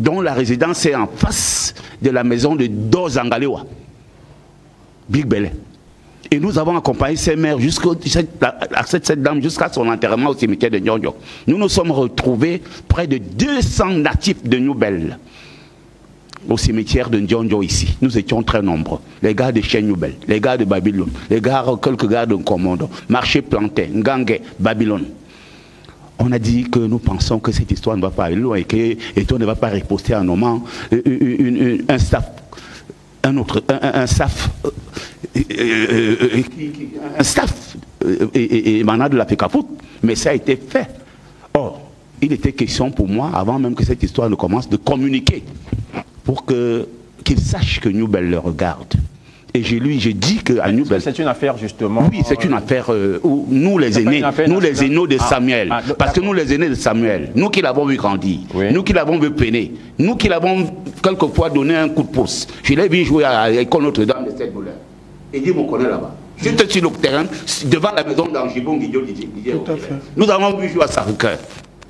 dont la résidence est en face de la maison de Dozangalewa, Big Belé. Et nous avons accompagné ces mères cette dame jusqu'à son enterrement au cimetière de Nyonjo. Nous nous sommes retrouvés près de 200 natifs de Nouvelle au cimetière de Nyonjo ici. Nous étions très nombreux. Les gars de Chez Nouvelle, les gars de Babylone, quelques gars de Commando, Marché Planté, Ngangé, Babylone. On a dit que nous pensons que cette histoire ne va pas aller loin et qu'on ne va pas riposter en nommant un staff. Un staff émanant de la FECAFOOT, mais ça a été fait. Or, il était question pour moi, avant même que cette histoire ne commence, de communiquer pour qu'ils sachent que Newbel le regarde. Et j'ai dit qu'à Newbel... C'est une affaire justement... Oui, c'est une affaire où nous les aînés, nous les aînés de Samuel, parce que nous les aînés de Samuel, nous qui l'avons vu grandir, nous qui l'avons vu peiner, nous qui l'avons quelquefois donné un coup de pouce. Je l'ai vu jouer à l'école Notre-Dame de Sept-Moulins. Et dit mon collègue là-bas. J'étais sur le terrain, devant la maison d'Angibon Guidio. Nous avons vu jouer à Sacré-Cœur.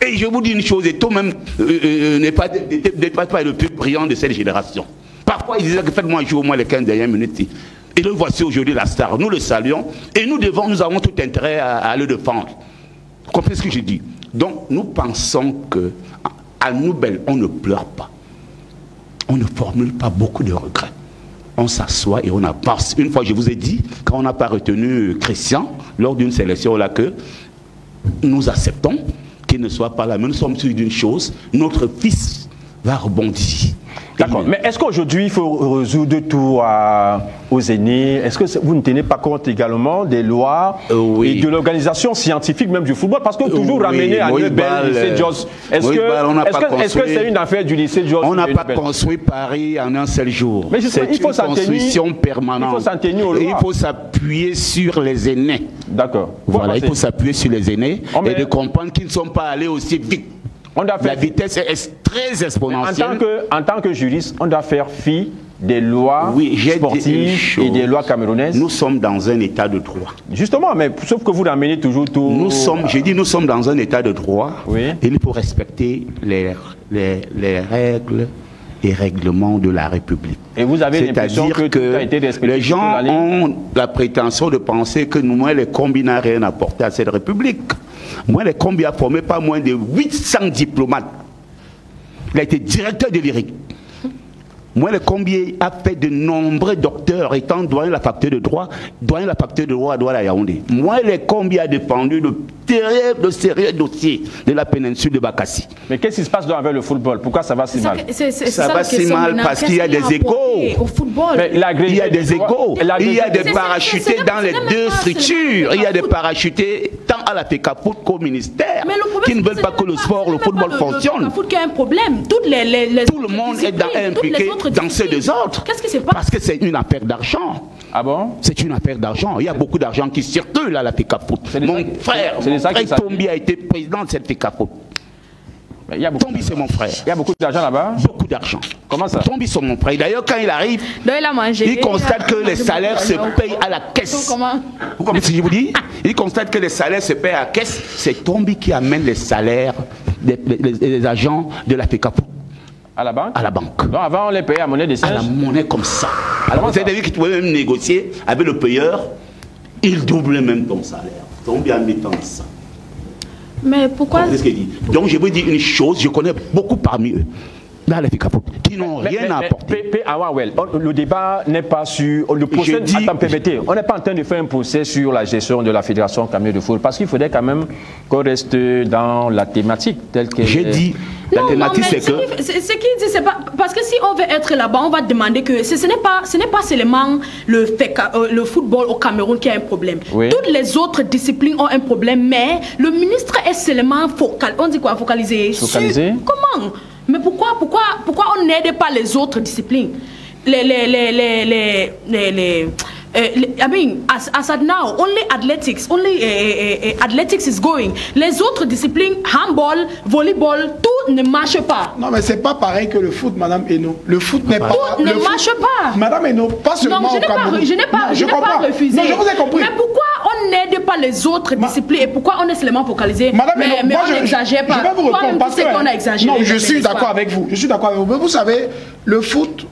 Et je vous dis une chose, et toi-même n'est pas le plus brillant de cette génération. Parfois, il disait que faites-moi jouer au moins les 15 dernières minutes. Et le voici aujourd'hui la star. Nous le saluons et nous avons tout intérêt à le défendre. Vous comprenez ce que je dis? Donc, nous pensons qu'à Newbel, on ne pleure pas. On ne formule pas beaucoup de regrets. On s'assoit et on avance. Une fois, je vous ai dit, quand on n'a pas retenu Christian, lors d'une sélection là, que nous acceptons qu'il ne soit pas là. Mais nous sommes sûrs d'une chose, notre fils va rebondir. D'accord, mais est-ce qu'aujourd'hui il faut résoudre tout aux aînés? Est-ce que vous ne tenez pas compte également des lois et de l'organisation scientifique même du football? Parce que toujours ramener à Newbel, lycée Jos, est-ce que c'est une affaire du lycée Jos? On n'a pas construit Paris en un seul jour. C'est une construction permanente. Il faut s'en tenir aux lois. Et il faut s'appuyer sur les aînés. D'accord. Voilà, il faut s'appuyer sur les aînés et de comprendre qu'ils ne sont pas allés aussi vite. La vitesse est très exponentielle. En tant que juriste, on doit faire fi des lois sportives et des lois camerounaises. Nous sommes dans un état de droit. Justement, mais sauf que vous ramenez toujours tout... J'ai dit nous sommes dans un état de droit. Oui. Et il faut respecter les règles et règlements de la République. Et vous avez l'impression que tout a été respecté? Les gens ont la prétention de penser que nous, les combis, n'ont rien apporté à cette République. Moi, les combis a formé pas moins de 800 diplomates. Il a été directeur de l'IRIC. Moi, le Combier a fait de nombreux docteurs, étant doyen de la faculté de droit à Douala Yaoundé. Moi, le Combier a défendu de sérieux dossiers de la péninsule de Bakassi. Mais qu'est-ce qui se passe avec le football? Pourquoi ça va si mal? Ça va si mal parce qu'il y a des échos. Il y a des échos. Il y a des parachutés dans les deux structures. Il y a des parachutés tant à la FECAFOOT qu'au ministère qui ne veulent pas que le football fonctionne. Tout le monde est impliqué dans ces désordres. Qu'est-ce qui se passe? Parce que c'est une affaire d'argent. Ah bon? C'est une affaire d'argent. Il y a beaucoup d'argent qui circule à la FECAFOOT. Mon frère Tombi a été président de cette FECAFOOT. Tombi, c'est mon frère. Il y a beaucoup d'argent là-bas? Beaucoup d'argent. Comment ça? Tombi, c'est mon frère. D'ailleurs, quand il arrive, il constate que les salaires se payent à la caisse. Vous comprenez ce que je vous dis? Il constate que les salaires se payent à la caisse. C'est Tombi qui amène les salaires des agents de la FECAFOOT. À la banque? À la banque. Donc avant, on les payait à monnaie de singe? À la monnaie comme ça. Alors, vous avez vu que tu pouvais même négocier avec le payeur, il double même ton salaire. Tombi en mettant ça. Mais pourquoi? Donc je vous dis une chose, je connais beaucoup parmi eux, là les FECAFOOT, qui n'ont rien à apporter. Le débat n'est pas sur le procès. Attends, permettez, on n'est pas en train de faire un procès sur la gestion de la Fédération camerounaise de football, parce qu'il faudrait quand même qu'on reste dans la thématique telle que... J'ai dit, la thématique c'est que... Ce qu'il dit, c'est pas... Parce que si on veut être là-bas, on va demander que ce n'est pas seulement le football au Cameroun qui a un problème. Oui. Toutes les autres disciplines ont un problème, mais le ministre est seulement focalisé. Focalisé? Comment? Mais pourquoi on n'aide pas les autres disciplines? I mean, as at now, only athletics is going. Les autres disciplines, handball, volleyball, tout ne marche pas. Non, mais c'est pas pareil que le foot, Madame Eno. Le foot n'est pas... Tout ne marche pas. Madame Eno, pas seulement non, je n'ai pas refusé. Non, je vous ai compris. Mais pourquoi on n'aide pas les autres disciplines et pourquoi on est seulement focalisé? Madame, mais on n'exagère pas. Je vais vous répondre parce que on a exagéré. Non, je suis d'accord avec vous. Je suis d'accord avec vous. Mais vous savez, le foot,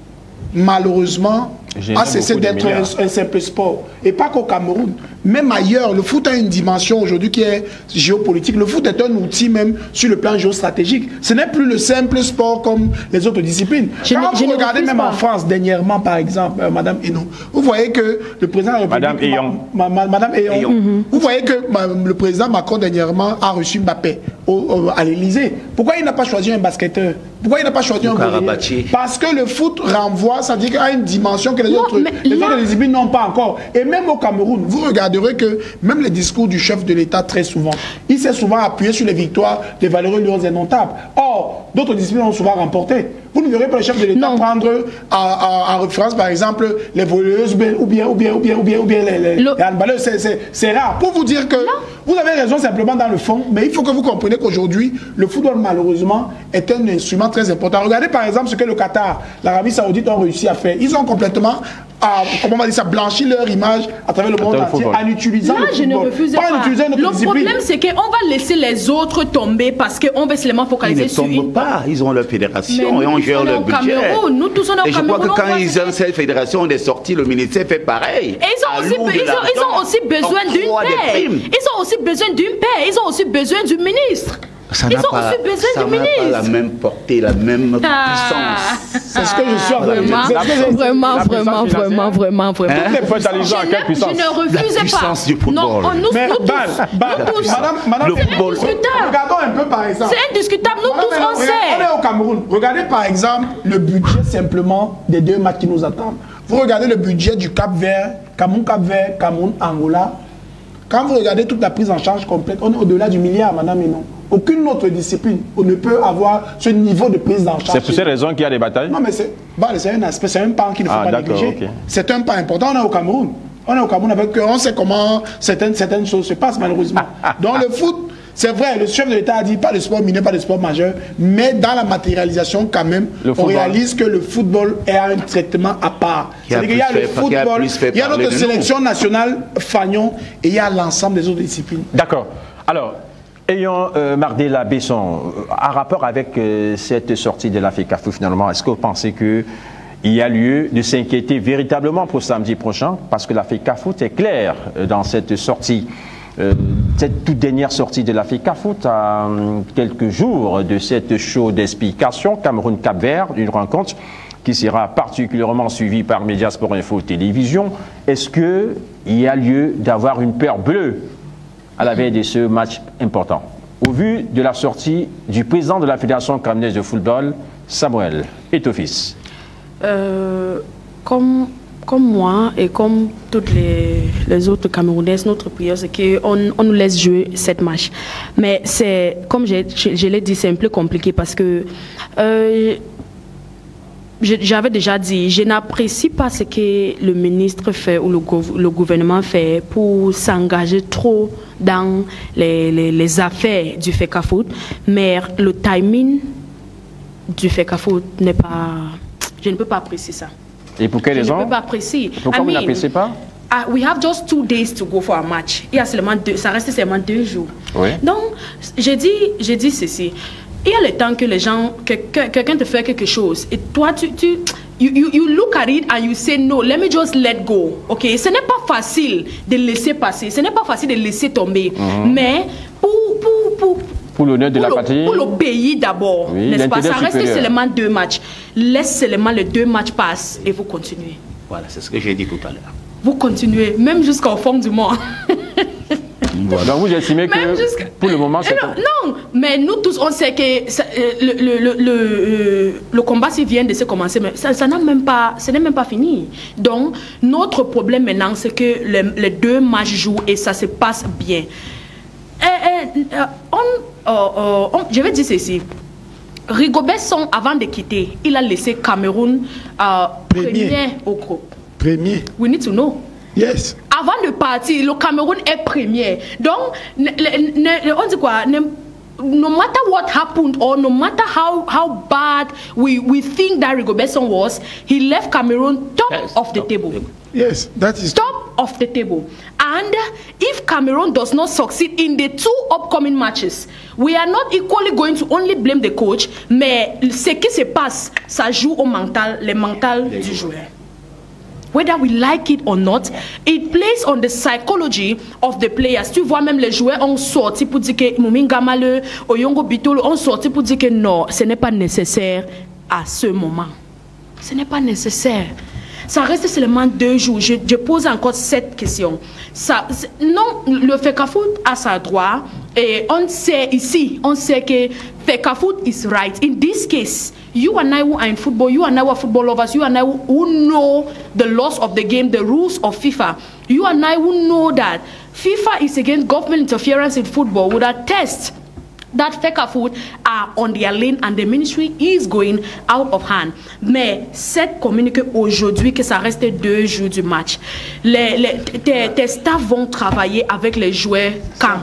malheureusement, a cessé d'être un simple sport. Et pas qu'au Cameroun. Même ailleurs, le foot a une dimension aujourd'hui qui est géopolitique. Le foot est un outil même sur le plan géostratégique. Ce n'est plus le simple sport comme les autres disciplines. Quand vous regardez même en France, dernièrement par exemple, Madame Hénon, vous voyez que le président de la République... Madame Hénon. Vous voyez que le président Macron dernièrement a reçu Mbappé à l'Élysée. Pourquoi il n'a pas choisi un basketteur? Pourquoi il n'a pas choisi un volleyeur? Parce que le foot renvoie, ça dit à une dimension que les autres disciplines n'ont pas encore. Et même au Cameroun, vous regarderez que même les discours du chef de l'État, très souvent, il s'est souvent appuyé sur les victoires des valeureux lions indomptables. Or, d'autres disciplines ont souvent remporté. Vous ne verrez pas le chef de l'État prendre en référence, par exemple, les volleyeuses ou bien les handballeuses. C'est rare. Pour vous dire que vous avez raison simplement dans le fond, mais il faut que vous compreniez qu'aujourd'hui, le football, malheureusement, est un instrument très important. Regardez par exemple ce que le Qatar, l'Arabie Saoudite ont réussi à faire. Ils ont complètement, comment on va dire ça, blanchi leur image à travers le monde entier en utilisant le football. Je ne refuse pas. Le problème, c'est qu'on va laisser les autres tomber parce qu'on veut seulement focaliser sur Ils ne tombent pas. Ils ont leur fédération et on gère leur budget. Nous tous, on est au Cameroun. Et je crois que quand ils ont cette fédération des sorties, le ministère fait pareil. Et ils ont aussi besoin d'une paix. Ils ont aussi besoin d'une paix. Ils ont aussi besoin du ministre. Ils ont aussi besoin du ministre. Ça n'a pas la même portée, la même puissance. C'est ce que je suis en train de dire. Vraiment. Je ne refuse pas. La puissance du football. Non, nous tous. Madame, le football. Regardons un peu par exemple. C'est indiscutable, nous tous on sait. On est au Cameroun. Regardez par exemple le budget simplement des 2 matchs qui nous attendent. Vous regardez le budget du Cap-Vert, Cameroun-Cap-Vert, Cameroun-Angola. Quand vous regardez toute la prise en charge complète, on est au-delà du milliard, Madame Hénon. Aucune autre discipline ne peut avoir ce niveau de prise en charge. C'est pour ces raisons qu'il y a des batailles? Non, mais c'est un aspect, c'est un pan qu'il ne faut pas négliger. Okay. C'est un pan important. On est au Cameroun. On est au Cameroun avec on sait comment certaines choses se passent malheureusement. Dans le foot, c'est vrai, le chef de l'État a dit pas de sport mineur, pas de sport majeur, mais dans la matérialisation quand même, on réalise que le football est un traitement à part. C'est-à-dire qu'il y a le football, il y a notre sélection nationale Fagnon et il y a l'ensemble des autres disciplines. D'accord. Alors, ayant Mardella Besson, en rapport avec cette sortie de la FECAFOOT finalement, est-ce que vous pensez qu'il y a lieu de s'inquiéter véritablement pour samedi prochain? Parce que la FECAFOOT est claire dans cette sortie. Cette toute dernière sortie de la FECAFOOT à quelques jours de cette show d'explication Cameroun-Cap-Vert, une rencontre qui sera particulièrement suivie par Mediasport Info Télévision. Est-ce qu'il y a lieu d'avoir une peur bleue à la veille de ce match important? Au vu de la sortie du président de la Fédération camerounaise de football, Samuel Eto'o-Fils. Comme moi et comme toutes les autres Camerounaises, notre prière, c'est qu'on nous laisse jouer cette match. Mais c'est, comme je l'ai dit, c'est un peu compliqué parce que j'avais déjà dit, je n'apprécie pas ce que le ministre fait ou le gouvernement fait pour s'engager trop dans les affaires du FECAFOOT, mais le timing du FECAFOOT n'est pas... Je ne peux pas apprécier ça. Et pour quelle raison? Je ne peux pas apprécier. Pourquoi vous n'appréciez pas? We have just 2 days to go for a match. Il y a seulement ça reste seulement 2 jours. Oui. Donc, j'ai dit ceci. Il y a le temps que les gens, quelqu'un te fait quelque chose et toi, you look at it and you say no, let me just let go. Ok, ce n'est pas facile de laisser passer, ce n'est pas facile de laisser tomber, mais pour l'honneur de la patrie, pour le pays d'abord, oui, n'est-ce pas? Ça reste seulement 2 matchs. Laisse seulement les 2 matchs passer et vous continuez. Voilà, c'est ce que j'ai dit tout à l'heure. Vous continuez, même jusqu'au fond du monde. Voilà. Donc vous estimez que pour le moment c'est... Non, mais nous tous on sait que le combat s'il vient de se commencer, mais ça n'a même pas, ce n'est même pas fini. Donc notre problème maintenant c'est que les 2 matchs jouent et ça se passe bien. Je vais dire ceci. Rigo Besson, avant de quitter, il a laissé Cameroun premier au groupe. Premier. We need to know. Yes. Avant de partir, le Cameroun est premier. Donc, on dit quoi? No matter what happened or no matter how bad we think that Rigo Besson was, he left Cameroon top of the table. Yes, that is top of the table. And if Cameroon does not succeed in the 2 upcoming matches, we are not equally going to only blame the coach, mais ce qui se passe, ça joue au mental, le mental du joueur. Whether we like it or not, it plays on the psychology of the players. Tu vois, même les joueurs ont sorti pour dire que Mouminga Maleu, Oyongo Bitolo ont sorti pour dire que non, ce n'est pas nécessaire à ce moment. Ce n'est pas nécessaire. Ça reste seulement 2 jours. Je pose encore cette question. Non, le FECAFOOT a sa droit. Et on sait ici, on sait que FECAFOOT is right. In this case, you and I who are in football, you and I who are football lovers, you and I who know the laws of the game, the rules of FIFA, you and I who know that FIFA is against government interference in football would attest that FECAFOOT are on their lane and the ministry is going out of hand. Mais cette communiqué aujourd'hui que ça reste 2 jours du match, tes staffs vont travailler avec les joueurs quand?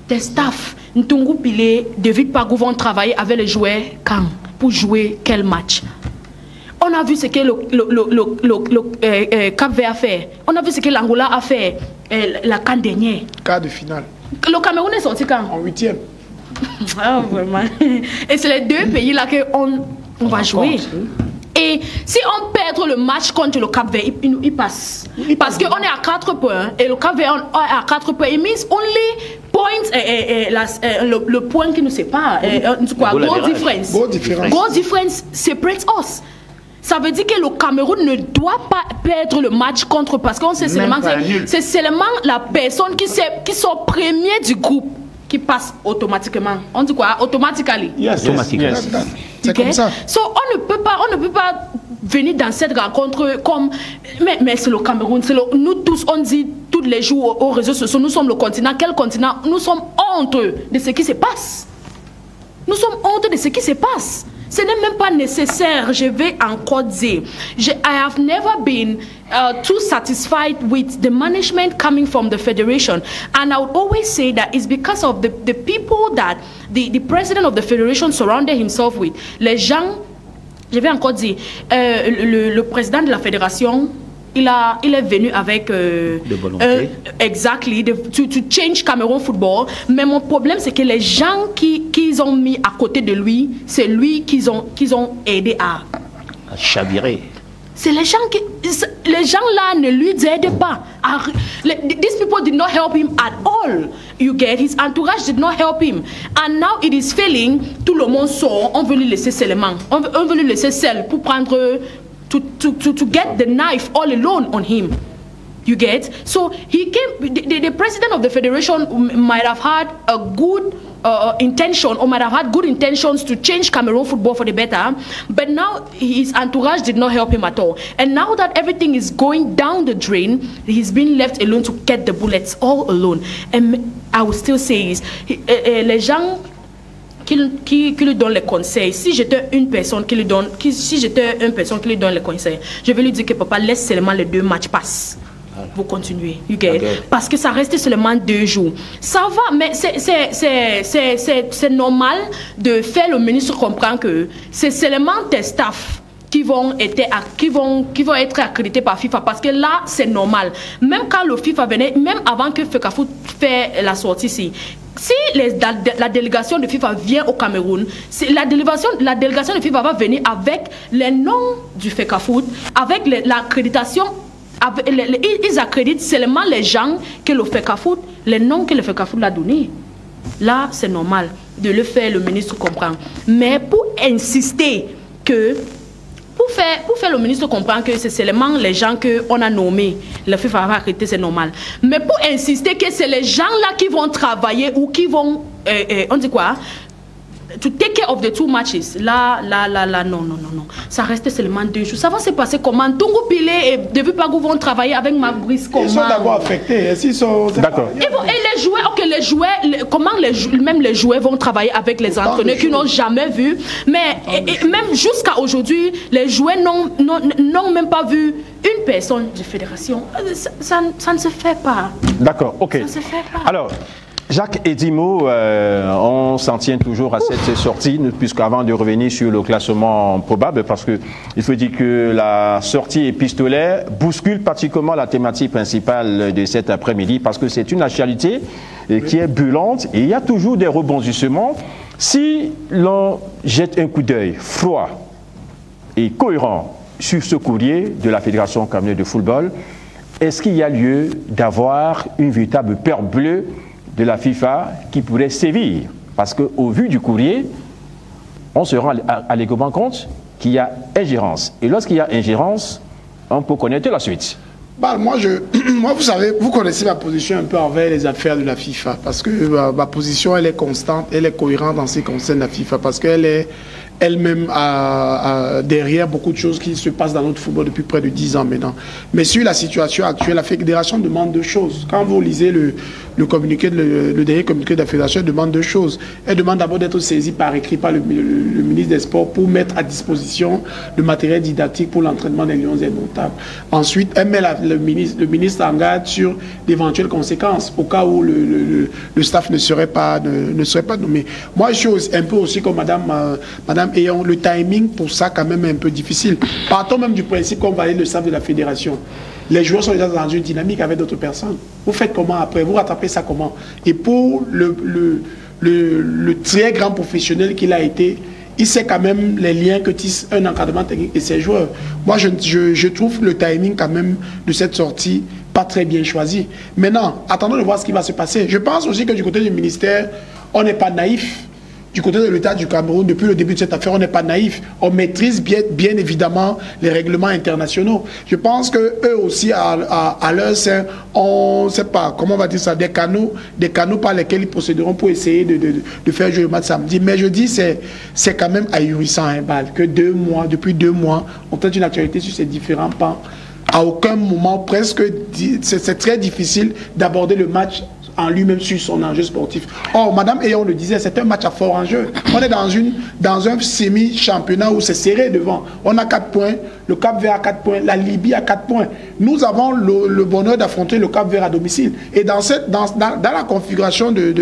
Tes staffs, Ntungu Pile, David Pagou vont travailler avec les joueurs quand? Pour jouer quel match? On a vu ce que le Cap Vert a fait. On a vu ce que l'Angola a fait la CAN dernière. Quart de finale. Le Cameroun est sorti quand? En 8e. Ah, vraiment. Et c'est les 2 pays là qu'on va jouer. Et si on perd le match contre le Cap Vert, il passe. Parce qu'on est à 4 points et le Cap Vert est à 4 points. It means only points, le point qui nous sépare. Goal difference separates us. Ça veut dire que le Cameroun ne doit pas perdre le match contre, parce qu'on sait seulement c'est seulement la personne qui sort premier du groupe qui passe automatiquement. On dit quoi? Automatiquement. Yes. C'est comme ça. So, on ne peut pas venir dans cette rencontre comme... Mais c'est le Cameroun. Nous tous, on dit tous les jours aux réseaux sociaux, nous sommes le continent. Quel continent? Nous sommes honteux de ce qui se passe. Nous sommes honteux de ce qui se passe. Ce n'est même pas nécessaire, je vais encore dire. I have never been too satisfied with the management coming from the federation. And I would always say that it's because of the people that the president of the federation surrounded himself with. Les gens, je vais encore dire, le président de la fédération, il est venu avec de volonté. Exactly, to change Cameroon football. Mais mon problème, c'est que les gens qu'ils ont mis à côté de lui, c'est lui qu'ils ont aidé à chavirer. C'est les gens là ne lui aident pas. These people did not help him at all. You get, his entourage did not help him. And now it is failing. Tout le monde sort. On veut lui laisser seulement. On veut lui laisser seul pour prendre. To get the knife all alone on him. You get? So he came, the president of the federation might have had a good intention, or might have had good intentions to change Cameroon football for the better, but now his entourage did not help him at all. And now that everything is going down the drain, he's been left alone to get the bullets all alone. And I will still say is, les gens qui lui donne les conseils. Si j'étais une personne qui lui donne, les conseils, je vais lui dire que papa, laisse seulement les 2 matchs passent. Vous continuez, you get? Okay. Parce que ça reste seulement 2 jours. Ça va, mais c'est normal de faire le ministre comprendre que c'est seulement tes staffs qui vont être accrédités par FIFA, parce que là c'est normal. Même quand le FIFA venait, même avant que FECAFOOT fait la sortie ici, si la délégation de FIFA vient au Cameroun, la délégation de FIFA va venir avec les noms du FECAFOOT, avec l'accréditation. Ils accréditent seulement les gens que le FECAFOOT, les noms que le FECAFOOT l'a donné. Là, c'est normal de le faire, le ministre comprend. Mais pour insister que, pour faire le ministre comprendre que c'est seulement les gens qu'on a nommés, le FIFA va accréditer, c'est normal. Mais pour insister que c'est les gens-là qui vont travailler ou qui vont, on dit quoi? To take care of the 2 matches. Là, non. Ça reste seulement 2 jours. Ça va se passer comment? Tungu Pile et David Pagou vont travailler avec Marc Brice comment? Ils sont d'abord affectés. D'accord. Et les joueurs, comment même les joueurs vont travailler avec les entraîneurs qui n'ont jamais vu. Mais même jusqu'à aujourd'hui, les joueurs n'ont même pas vu une personne de fédération. Ça ne se fait pas. D'accord, ok. Ça ne se fait pas. Alors, Jacques Edimo, on s'en tient toujours à cette sortie, puisqu'avant de revenir sur le classement probable, parce qu'il faut dire que la sortie épistolaire bouscule particulièrement la thématique principale de cet après-midi, parce que c'est une actualité qui est brûlante et il y a toujours des rebondissements. Si l'on jette un coup d'œil froid et cohérent sur ce courrier de la Fédération camerounaise de football, est-ce qu'il y a lieu d'avoir une véritable peur bleue de la FIFA qui pourrait sévir? Parce qu'au vu du courrier, on se rend allègrement compte qu'il y a ingérence. Et lorsqu'il y a ingérence, on peut connaître la suite. Bah, moi, vous savez, vous connaissez ma position un peu envers les affaires de la FIFA. Parce que ma position, elle est constante, elle est cohérente en ce qui concerne la FIFA. Parce qu'elle est elle-même derrière beaucoup de choses qui se passent dans notre football depuis près de 10 ans maintenant. Mais sur la situation actuelle, la Fédération demande deux choses. Quand vous lisez le communiqué, le dernier communiqué de la Fédération, elle demande deux choses. Elle demande d'abord d'être saisie par écrit par le ministre des Sports pour mettre à disposition le matériel didactique pour l'entraînement des Lions indomptables. Ensuite, elle met le ministre en garde sur d'éventuelles conséquences au cas où le staff ne serait pas nommé. Moi, je suis un peu aussi comme Madame Ayant, le timing pour ça quand même est un peu difficile. Partons même du principe qu'on valide le staff de la fédération. Les joueurs sont déjà dans une dynamique avec d'autres personnes. Vous faites comment après? Vous rattrapez ça comment? Et pour le très grand professionnel qu'il a été, il sait quand même les liens que tisse un encadrement technique et ses joueurs. Moi, je trouve le timing quand même de cette sortie pas très bien choisi. Maintenant, attendons de voir ce qui va se passer. Je pense aussi que du côté du ministère, on n'est pas naïf. Du côté de l'État du Cameroun, depuis le début de cette affaire, on n'est pas naïf. On maîtrise bien évidemment les règlements internationaux. Je pense qu'eux aussi, à leur sein, on ne sait pas, comment on va dire ça, des canaux par lesquels ils procéderont pour essayer de faire jouer le match samedi. Mais je dis, c'est quand même ahurissant, hein, que depuis 2 mois, on traite une actualité sur ces différents pans. À aucun moment, presque, c'est très difficile d'aborder le match en lui-même sur son enjeu sportif. Or, Madame Ayant le disait, c'est un match à fort enjeu. On est dans un semi-championnat où c'est serré devant. On a 4 points, le Cap-Vert a 4 points, la Libye a 4 points. Nous avons le bonheur d'affronter le Cap-Vert à domicile. Et dans la configuration de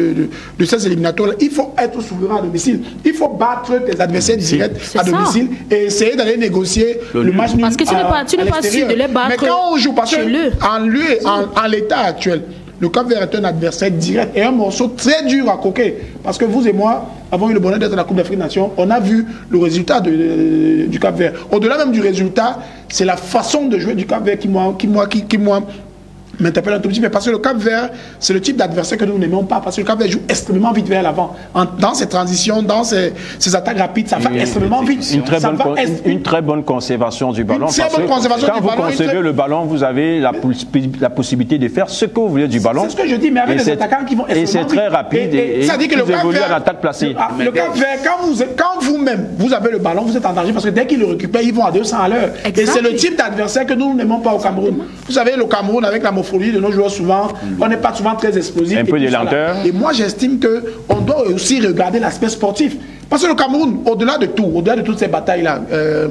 ces éliminatoires, il faut être souverain à domicile. Il faut battre tes adversaires directs à domicile et essayer d'aller négocier le match nul. Parce que tu n'es pas sûr de les battre. Mais quand on joue, parce qu'en l'état actuel, le Cap-Vert est un adversaire direct et un morceau très dur à coquer. Parce que vous et moi avons eu le bonheur d'être à la Coupe d'Afrique des Nations. On a vu le résultat du Cap-Vert. Au-delà même du résultat, c'est la façon de jouer du Cap-Vert qui m'interpelle un tout petit peu. Parce que le Cap-Vert, c'est le type d'adversaire que nous n'aimons pas. Parce que le Cap-Vert joue extrêmement vite vers l'avant. Dans ses transitions, dans ses attaques rapides, ça va extrêmement vite. Une très bonne conservation du ballon. Quand vous conservez le ballon, vous avez la possibilité de faire ce que vous voulez du ballon. C'est ce que je dis, mais avec les attaquants qui vont extrêmement vite. Et c'est très rapide et ça dit que vous évoluez en attaque placée. Le Cap-Vert, quand vous-même, vous avez le ballon, vous êtes en danger parce que dès qu'ils le récupèrent, ils vont à 200 à l'heure. Et c'est le type d'adversaire que nous n'aimons pas au Cameroun. Vous savez, le Cameroun, avec la de nos joueurs, souvent, on n'est pas souvent très explosif. Un peu de lenteur. Et moi, j'estime qu'on doit aussi regarder l'aspect sportif. Parce que le Cameroun, au-delà de toutes ces batailles-là,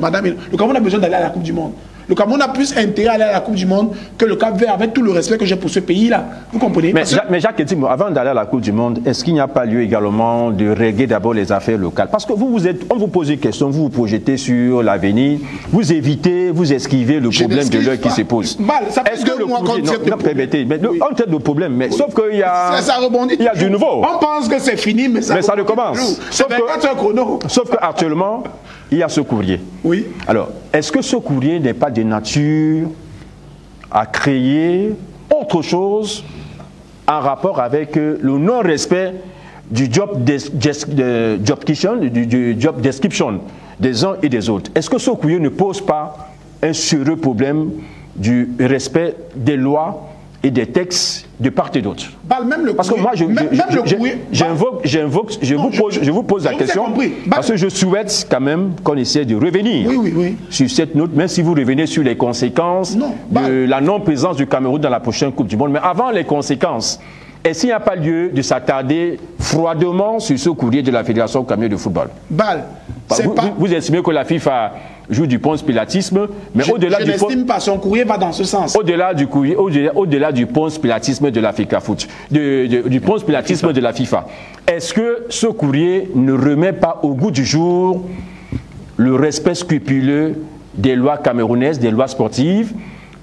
madame, le Cameroun a besoin d'aller à la Coupe du Monde. Le Cameroun a plus intérêt à aller à la Coupe du Monde que le Cap-Vert, avec tout le respect que j'ai pour ce pays-là. Vous comprenez? Mais Jacques Edimo, avant d'aller à la Coupe du Monde, est-ce qu'il n'y a pas lieu également de régler d'abord les affaires locales? Parce que on vous pose une question, vous vous projetez sur l'avenir, vous évitez, vous esquivez le problème de l'heure qui se pose. Est-ce que le courrier... On traite le problème, mais sauf qu'il y a du nouveau. On pense que c'est fini, mais ça recommence. Sauf qu'actuellement, il y a ce courrier. Oui. Alors, est-ce que ce courrier n'est pas de nature à créer autre chose en rapport avec le non-respect du job description des uns et des autres? Est-ce que ce courrier ne pose pas un sérieux problème du respect des lois et des textes de part et d'autre? Parce que moi, je vous pose la question, parce que je souhaite quand même qu'on essaie de revenir sur cette note, même si vous revenez sur les conséquences de la non-présence du Cameroun dans la prochaine Coupe du Monde. Mais avant les conséquences, est-ce qu'il n'y a pas lieu de s'attarder froidement sur ce courrier de la Fédération camerounaise de football? Vous estimez que la FIFA joue du ponce-pilatisme, mais au-delà du... Je n'estime pas, son courrier va dans ce sens. Au-delà du courrier, au-delà du ponce-pilatisme de la FIFA Foot, du ponce-pilatisme de la FIFA, est-ce que ce courrier ne remet pas au goût du jour le respect scrupuleux des lois camerounaises, des lois sportives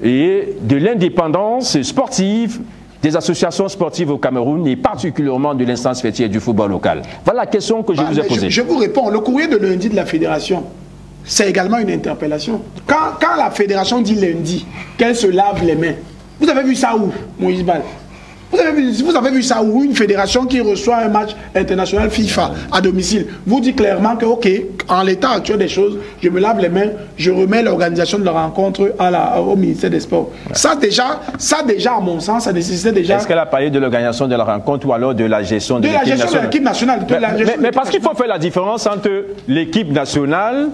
et de l'indépendance sportive des associations sportives au Cameroun et particulièrement de l'instance fêtière du football local? Voilà la question que je vous ai posée. Je vous réponds. Le courrier de lundi de la fédération, c'est également une interpellation. Quand la fédération dit lundi qu'elle se lave les mains, vous avez vu ça où, Moïse Bal? Vous avez vu ça où une fédération qui reçoit un match international FIFA à domicile vous dit clairement que, ok, en l'état actuel des choses, je me lave les mains, je remets l'organisation de la rencontre au ministère des Sports. Ouais. Ça déjà, à mon sens, ça nécessitait déjà... Est-ce qu'elle a parlé de l'organisation de la rencontre ou alors de la gestion de l'équipe nationale? De l'équipe nationale. Mais parce qu'il faut faire la différence entre l'équipe nationale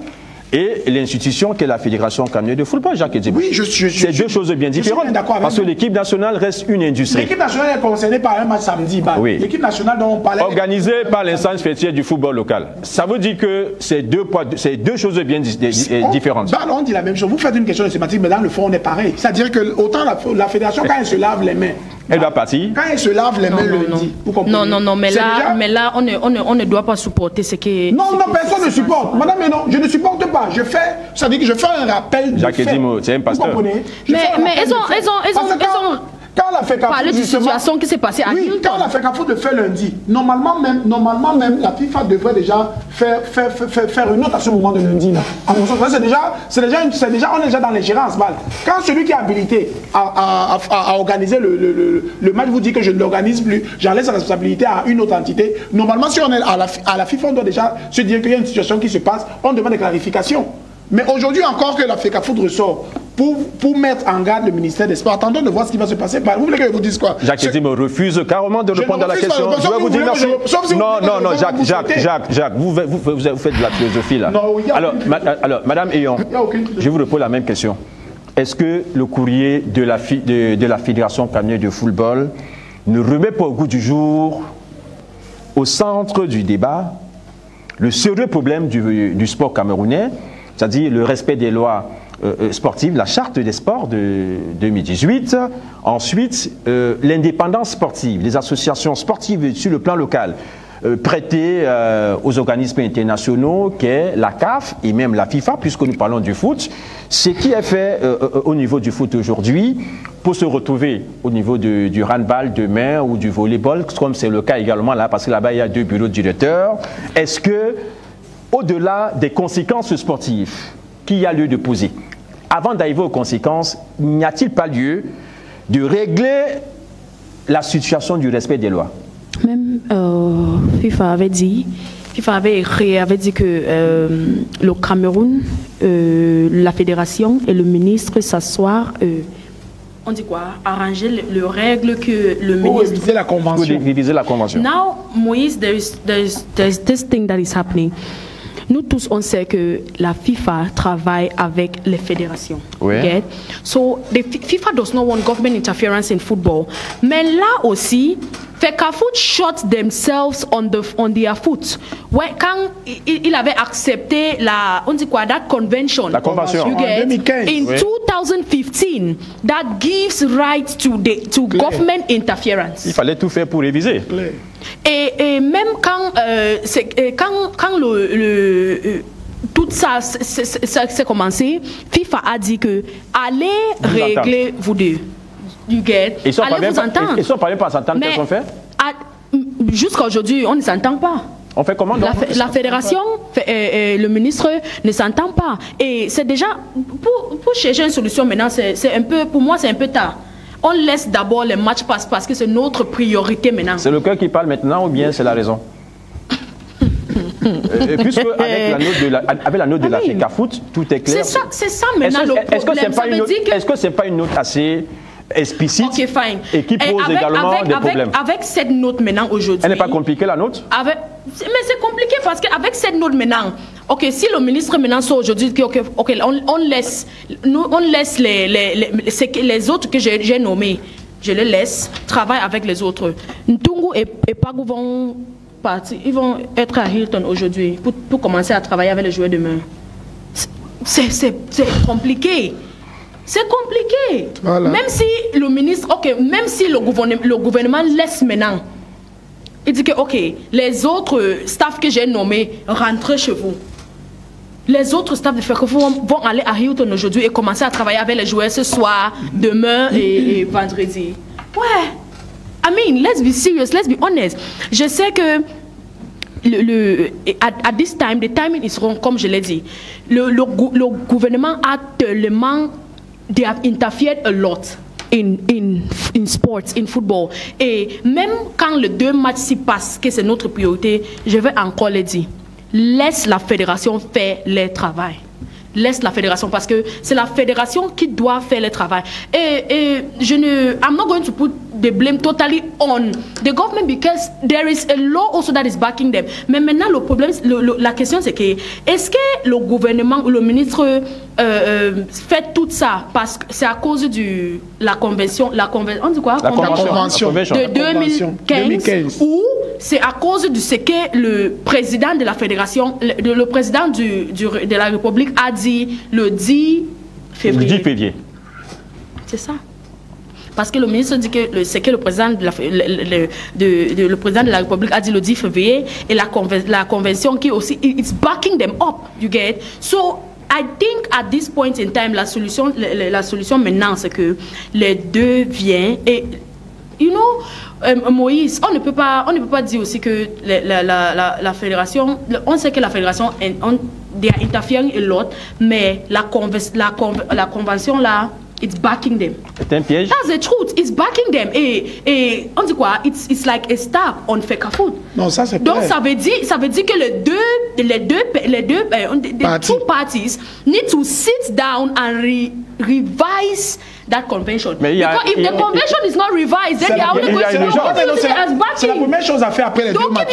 et l'institution qui est la Fédération camerounaise de football, Jacques Edimo. Oui, c'est deux choses bien différentes. Parce que l'équipe nationale reste une industrie. L'équipe nationale est concernée par un match samedi. Oui. L'équipe nationale dont on parlait... Organisée par l'instance fêtière du football local. Ça veut dire que c'est deux choses bien différentes. On dit la même chose. Vous faites une question de sémantique, mais dans le fond, on est pareil. C'est-à-dire que autant la fédération, quand elle se lave les mains... Elle va partir. Quand elle se lave les mains lundi, vous comprenez? Non, mais là, on ne doit pas supporter ce qui... Non, personne ne supporte. Madame, mais non, je ne supporte pas. Ça veut dire que je fais un rappel de Jacques Edimo, c'est un pasteur. Vous comprenez? Mais ils ont quand la FECAFOOT parler de situation qui s'est passée à Newton. Quand la FECAFOOT le fait lundi, normalement même la FIFA devrait déjà faire une note à ce moment de lundi. Là. C'est déjà, on est déjà dans l'ingérence. Quand celui qui est habilité à organiser le match vous dit que je ne l'organise plus, j'en laisse la responsabilité à une autre entité. Normalement, si on est à la FIFA, on doit déjà se dire qu'il y a une situation qui se passe, on demande des clarifications. Mais aujourd'hui encore que la FECAFOOT ressort pour mettre en garde le ministère des Sports, attendons de voir ce qui va se passer. Vous voulez que je vous dise quoi? Jacques Edimo refuse carrément de répondre à la question. Je vais vous dire merci. Non, Jacques, vous faites de la philosophie là. Alors, Madame Eyon, je vous repose la même question. Est-ce que le courrier de la Fédération camerounaise de football ne remet pas au goût du jour, au centre du débat, le sérieux problème du sport camerounais, c'est-à-dire le respect des lois sportives, la charte des sports de 2018, ensuite l'indépendance sportive, les associations sportives sur le plan local, prêtées aux organismes internationaux qu'est la CAF et même la FIFA, puisque nous parlons du foot, ce qui est fait au niveau du foot aujourd'hui, pour se retrouver au niveau du handball demain ou du volleyball, comme c'est le cas également là, parce que là-bas il y a 2 bureaux de directeurs, est-ce que au-delà des conséquences sportives qu'il y a lieu de poser, avant d'arriver aux conséquences, n'y a-t-il pas lieu de régler la situation du respect des lois? Même FIFA avait dit que le Cameroun, la fédération et le ministre s'asseoir, on dit quoi, arranger les règles que le ministre... Pour réviser la convention. Pour réviser la convention. Now, Moïse, there's this thing that is happening. Nous tous, on sait que la FIFA travaille avec les fédérations. Oui. Okay? So, the FIFA does not want government interference in football. Mais là aussi, FECAFOOT shot themselves on their foot. Quand il avait accepté that convention. La convention. You get, 2015. in 2015, that gives right to government interference. Il fallait tout faire pour réviser. Et même quand tout ça s'est commencé, FIFA a dit que allez régler vous deux. You get, ils sont allez vous entendre. Ils sont pas à s'entendre, qu'est-ce qu'on fait? Jusqu'à aujourd'hui, on ne s'entend pas. On fait comment donc? La fédération, le ministre ne s'entend pas. Et c'est déjà, pour chercher une solution maintenant, c'est un peu, pour moi c'est un peu tard. On laisse d'abord les matchs passer parce que c'est notre priorité maintenant. C'est le cœur qui parle maintenant ou bien c'est la raison? Puisque avec la note de la FECAFOOT, tout est clair. C'est ça maintenant le problème. Est-ce que ce n'est pas une note assez explicite et qui pose également des problèmes? Avec cette note maintenant aujourd'hui... Elle n'est pas compliquée la note? Mais c'est compliqué parce qu'avec cette note maintenant, ok, si le ministre maintenant sort aujourd'hui, ok, on laisse les autres que j'ai nommés, je les laisse travailler avec les autres. Ntungu et Pagou vont partir, ils vont être à Hilton aujourd'hui pour commencer à travailler avec les joueurs demain. c'est compliqué. C'est compliqué. Voilà. Même si le ministre, même si le gouvernement laisse maintenant, il dit que, les autres staffs que j'ai nommés, rentrez chez vous. Les autres staffs de FECAFOOT vont aller à Hilton aujourd'hui et commencer à travailler avec les joueurs ce soir, demain et vendredi. Ouais. I mean, let's be serious, let's be honest. Je sais que at this time, the timing is wrong, comme je l'ai dit. Le gouvernement a tellement, they have interfered a lot in sports, in football. Et même quand les 2 matchs s'y passent, que c'est notre priorité, je vais encore le dire. Laisse la fédération faire le travail. Laisse la fédération, parce que c'est la fédération qui doit faire le travail. Et I'm not going to put the blame totally on the government, because there is a law also that is backing them. Mais maintenant, le problème, la question c'est que, est-ce que le gouvernement ou le ministre fait tout ça parce que c'est à cause de la convention, on dit quoi? La convention de 2015, ou c'est à cause de ce que le président de la fédération, le président de la République a dit le 10 février. Le 10 février. C'est ça. Parce que le ministre dit que c'est que le président le président de la République a dit le 10 février, et la convention qui aussi, it's backing them up, you get. So I think at this point in time, la solution maintenant, c'est que les deux viennent et, you know, Moïse, on ne peut pas dire aussi que la fédération, on sait que la fédération, they are interfering a lot, mais la convention là, it's backing them. C'est un piège. That's the truth. It's backing them. Et on dit quoi? It's like a star on FECAFOOT. Non, ça c'est donc ça veut dire que les two parties need to sit down and revise that convention. Because if the convention is not revised, then they are only going to use it as backing. C'est la première chose à faire après les 2 matchs.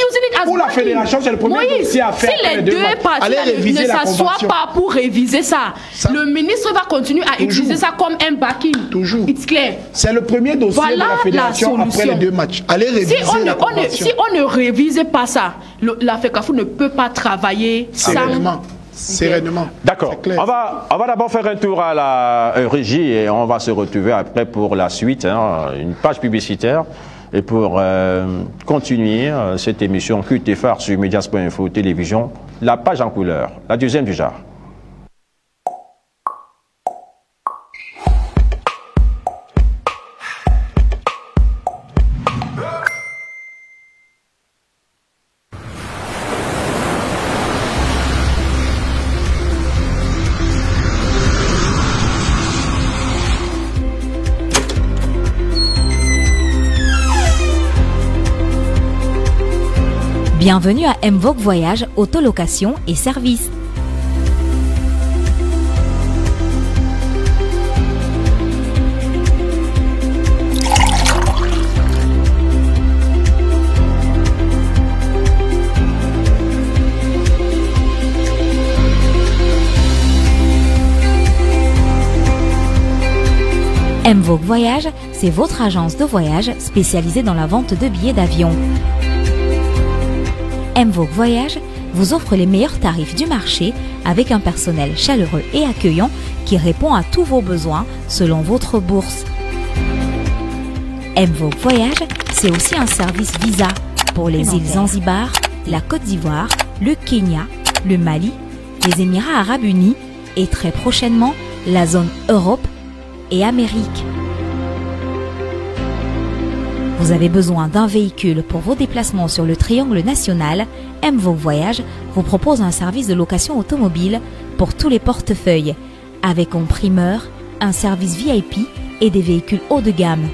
Pour la fédération, c'est le premier dossier à faire après les 2 matchs. Si les deux parties ne s'assoient pas pour réviser ça, le ministre va continuer à utiliser ça comme un backing. Toujours. It's clear. C'est le premier dossier de la fédération après les 2 matchs. Allez réviser la convention. Si on ne révise pas ça, la FECAFOOT ne peut pas travailler sereinement. D'accord. On va d'abord faire un tour à la régie et on va se retrouver après pour la suite, une page publicitaire. Et pour continuer cette émission culte et phare sur Medias.info télévision, la page en couleur, la deuxième du genre. Bienvenue à Mvogue Voyage, autolocation et services. Mvogue Voyage, c'est votre agence de voyage spécialisée dans la vente de billets d'avion. Mvogue Voyage vous offre les meilleurs tarifs du marché avec un personnel chaleureux et accueillant qui répond à tous vos besoins selon votre bourse. Mvogue Voyage, c'est aussi un service visa pour les îles Zanzibar, la Côte d'Ivoire, le Kenya, le Mali, les Émirats Arabes Unis et très prochainement la zone Europe et Amérique. Vous avez besoin d'un véhicule pour vos déplacements sur le triangle national, Mvogue Voyage vous propose un service de location automobile pour tous les portefeuilles, avec en primeur un service VIP et des véhicules haut de gamme.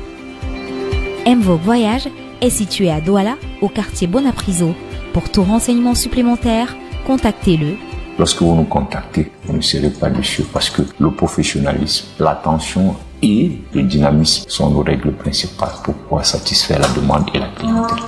Mvogue Voyage est situé à Douala, au quartier Bonapriso. Pour tout renseignement supplémentaire, contactez-le. Lorsque vous nous contactez, vous ne serez pas déçus parce que le professionnalisme, l'attention et le dynamisme sont nos règles principales pour pouvoir satisfaire la demande et la clientèle.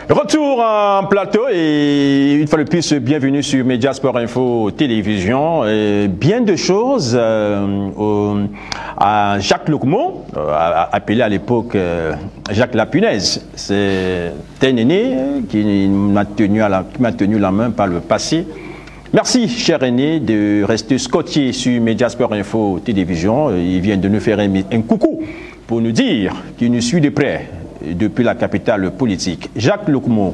Retour en plateau et une fois de plus, bienvenue sur Média Sport Info Télévision. Bien de choses à Jacques Loucmont, appelé à l'époque Jacques Lapunaise. C'est un aîné qui m'a tenu la main par le passé. Merci, cher aîné, de rester scotché sur Média Sport Info Télévision. Il vient de nous faire un coucou pour nous dire qu'il nous suit de près depuis la capitale politique. Jacques Loucmont,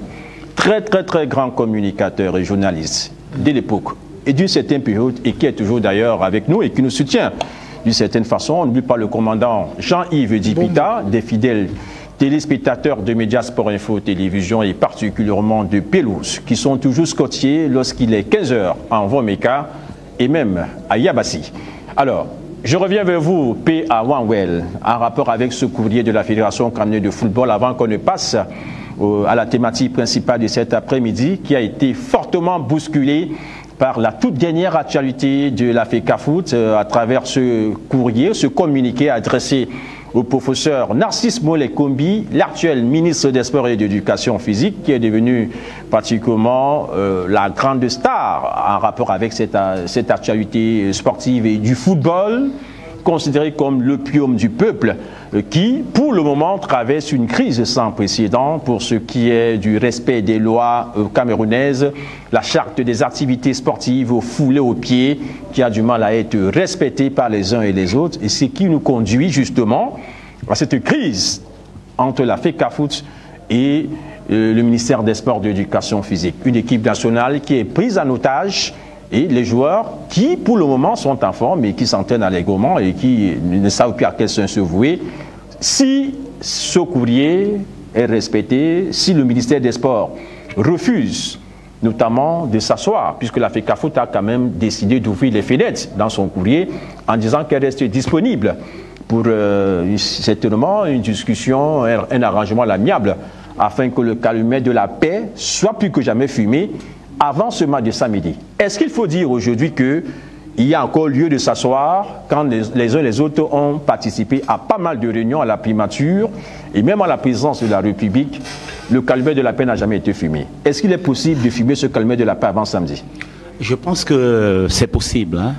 très grand communicateur et journaliste de l'époque et d'une certaine période, et qui est toujours d'ailleurs avec nous et qui nous soutient d'une certaine façon. On n'oublie pas le commandant Jean-Yves Dipita, des fidèles téléspectateurs de Média Sport Info Télévision et particulièrement de Pelouse, qui sont toujours scotchés lorsqu'il est 15h en Vomeka et même à Yabassi. Alors, je reviens vers vous, P. à Wanwell, en rapport avec ce courrier de la Fédération camerounaise de football, avant qu'on ne passe à la thématique principale de cet après-midi, qui a été fortement bousculée par la toute dernière actualité de la FECAFOOT à travers ce courrier, ce communiqué adressé au professeur Narcisse Mollet-Kombi, l'actuel ministre des Sports et de l'Éducation physique, qui est devenu particulièrement la grande star en rapport avec cette actualité sportive et du football, considéré comme l'opium du peuple, qui, pour le moment, traverse une crise sans précédent pour ce qui est du respect des lois camerounaises, la charte des activités sportives foulée aux pieds, qui a du mal à être respectée par les uns et les autres, et ce qui nous conduit justement à cette crise entre la FECAFOOT et le ministère des Sports et de l'Éducation physique. Une équipe nationale qui est prise en otage, et les joueurs qui, pour le moment, sont en forme et qui s'entraînent allègrement et qui ne savent plus à quel sens se vouer. Si ce courrier est respecté, si le ministère des Sports refuse notamment de s'asseoir, puisque la FECAFOOT a quand même décidé d'ouvrir les fenêtres dans son courrier en disant qu'elle reste disponible pour certainement une discussion, un arrangement à l'amiable, afin que le calumet de la paix soit plus que jamais fumé avant ce match de samedi. Est-ce qu'il faut dire aujourd'hui qu'il y a encore lieu de s'asseoir quand les uns et les autres ont participé à pas mal de réunions à la primature et même à la présidence de la République, le calumet de la paix n'a jamais été fumé. Est-ce qu'il est possible de fumer ce calumet de la paix avant samedi? Je pense que c'est possible. Hein?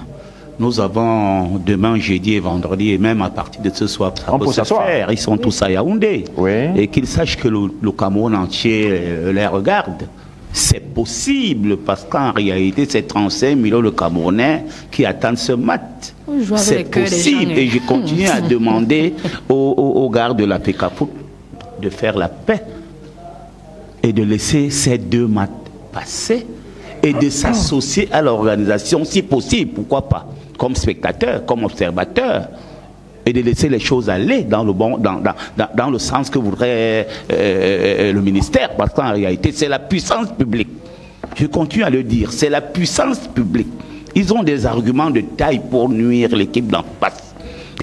Nous avons demain, jeudi et vendredi, et même à partir de ce soir, ça peut se faire. Ils sont tous à Yaoundé. Oui. Et qu'ils sachent que le Cameroun entier les regarde. C'est possible, parce qu'en réalité, c'est 35 millions de Camerounais qui attendent ce match. C'est possible. Et je continue à demander aux gardes de la FECAFOOT de faire la paix et de laisser ces deux matchs passer et de s'associer à l'organisation, si possible, pourquoi pas, comme spectateur, comme observateur, et de laisser les choses aller dans le sens que voudrait le ministère, parce qu'en réalité, c'est la puissance publique. Je continue à le dire, c'est la puissance publique. Ils ont des arguments de taille pour nuire l'équipe d'en face.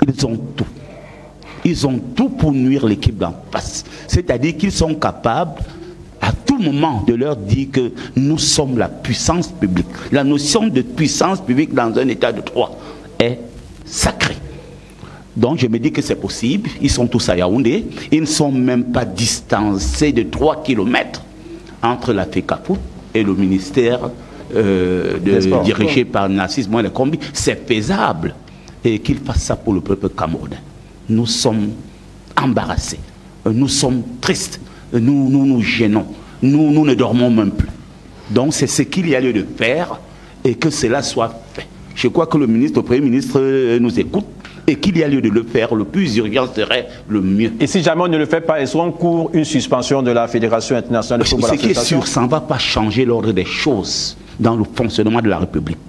Ils ont tout. Ils ont tout pour nuire l'équipe d'en face. C'est-à-dire qu'ils sont capables, à tout moment, de leur dire que nous sommes la puissance publique. La notion de puissance publique dans un état de droit est sacrée. Donc je me dis que c'est possible, ils sont tous à Yaoundé, ils ne sont même pas distancés de 3 km entre la FECAFOOT et le ministère dirigé par Narcisse Mollet-Kombi. C'est faisable et qu'ils fassent ça pour le peuple camerounais. Nous sommes embarrassés, nous sommes tristes, nous nous gênons, nous ne dormons même plus. Donc c'est ce qu'il y a lieu de faire et que cela soit fait. Je crois que le Premier ministre nous écoute et qu'il y a lieu de le faire, le plus urgent serait le mieux. Et si jamais on ne le fait pas, est-ce qu'on court une suspension de la Fédération internationale de football? Ce qui est sûr, ça ne va pas changer l'ordre des choses dans le fonctionnement de la République.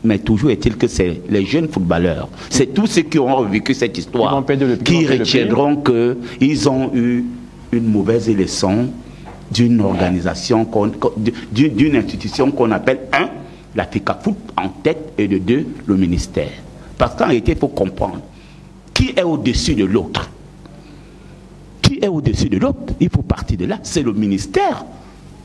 Mais toujours est-il que c'est les jeunes footballeurs, c'est tous ceux qui ont revécu cette histoire, qui retiendront qu'ils ont eu une mauvaise leçon d'une organisation, d'une institution qu'on appelle la FECAFOOT en tête, et de 2, le ministère. Parce qu'en réalité, il faut comprendre qui est au-dessus de l'autre. Qui est au-dessus de l'autre? Il faut partir de là. C'est le ministère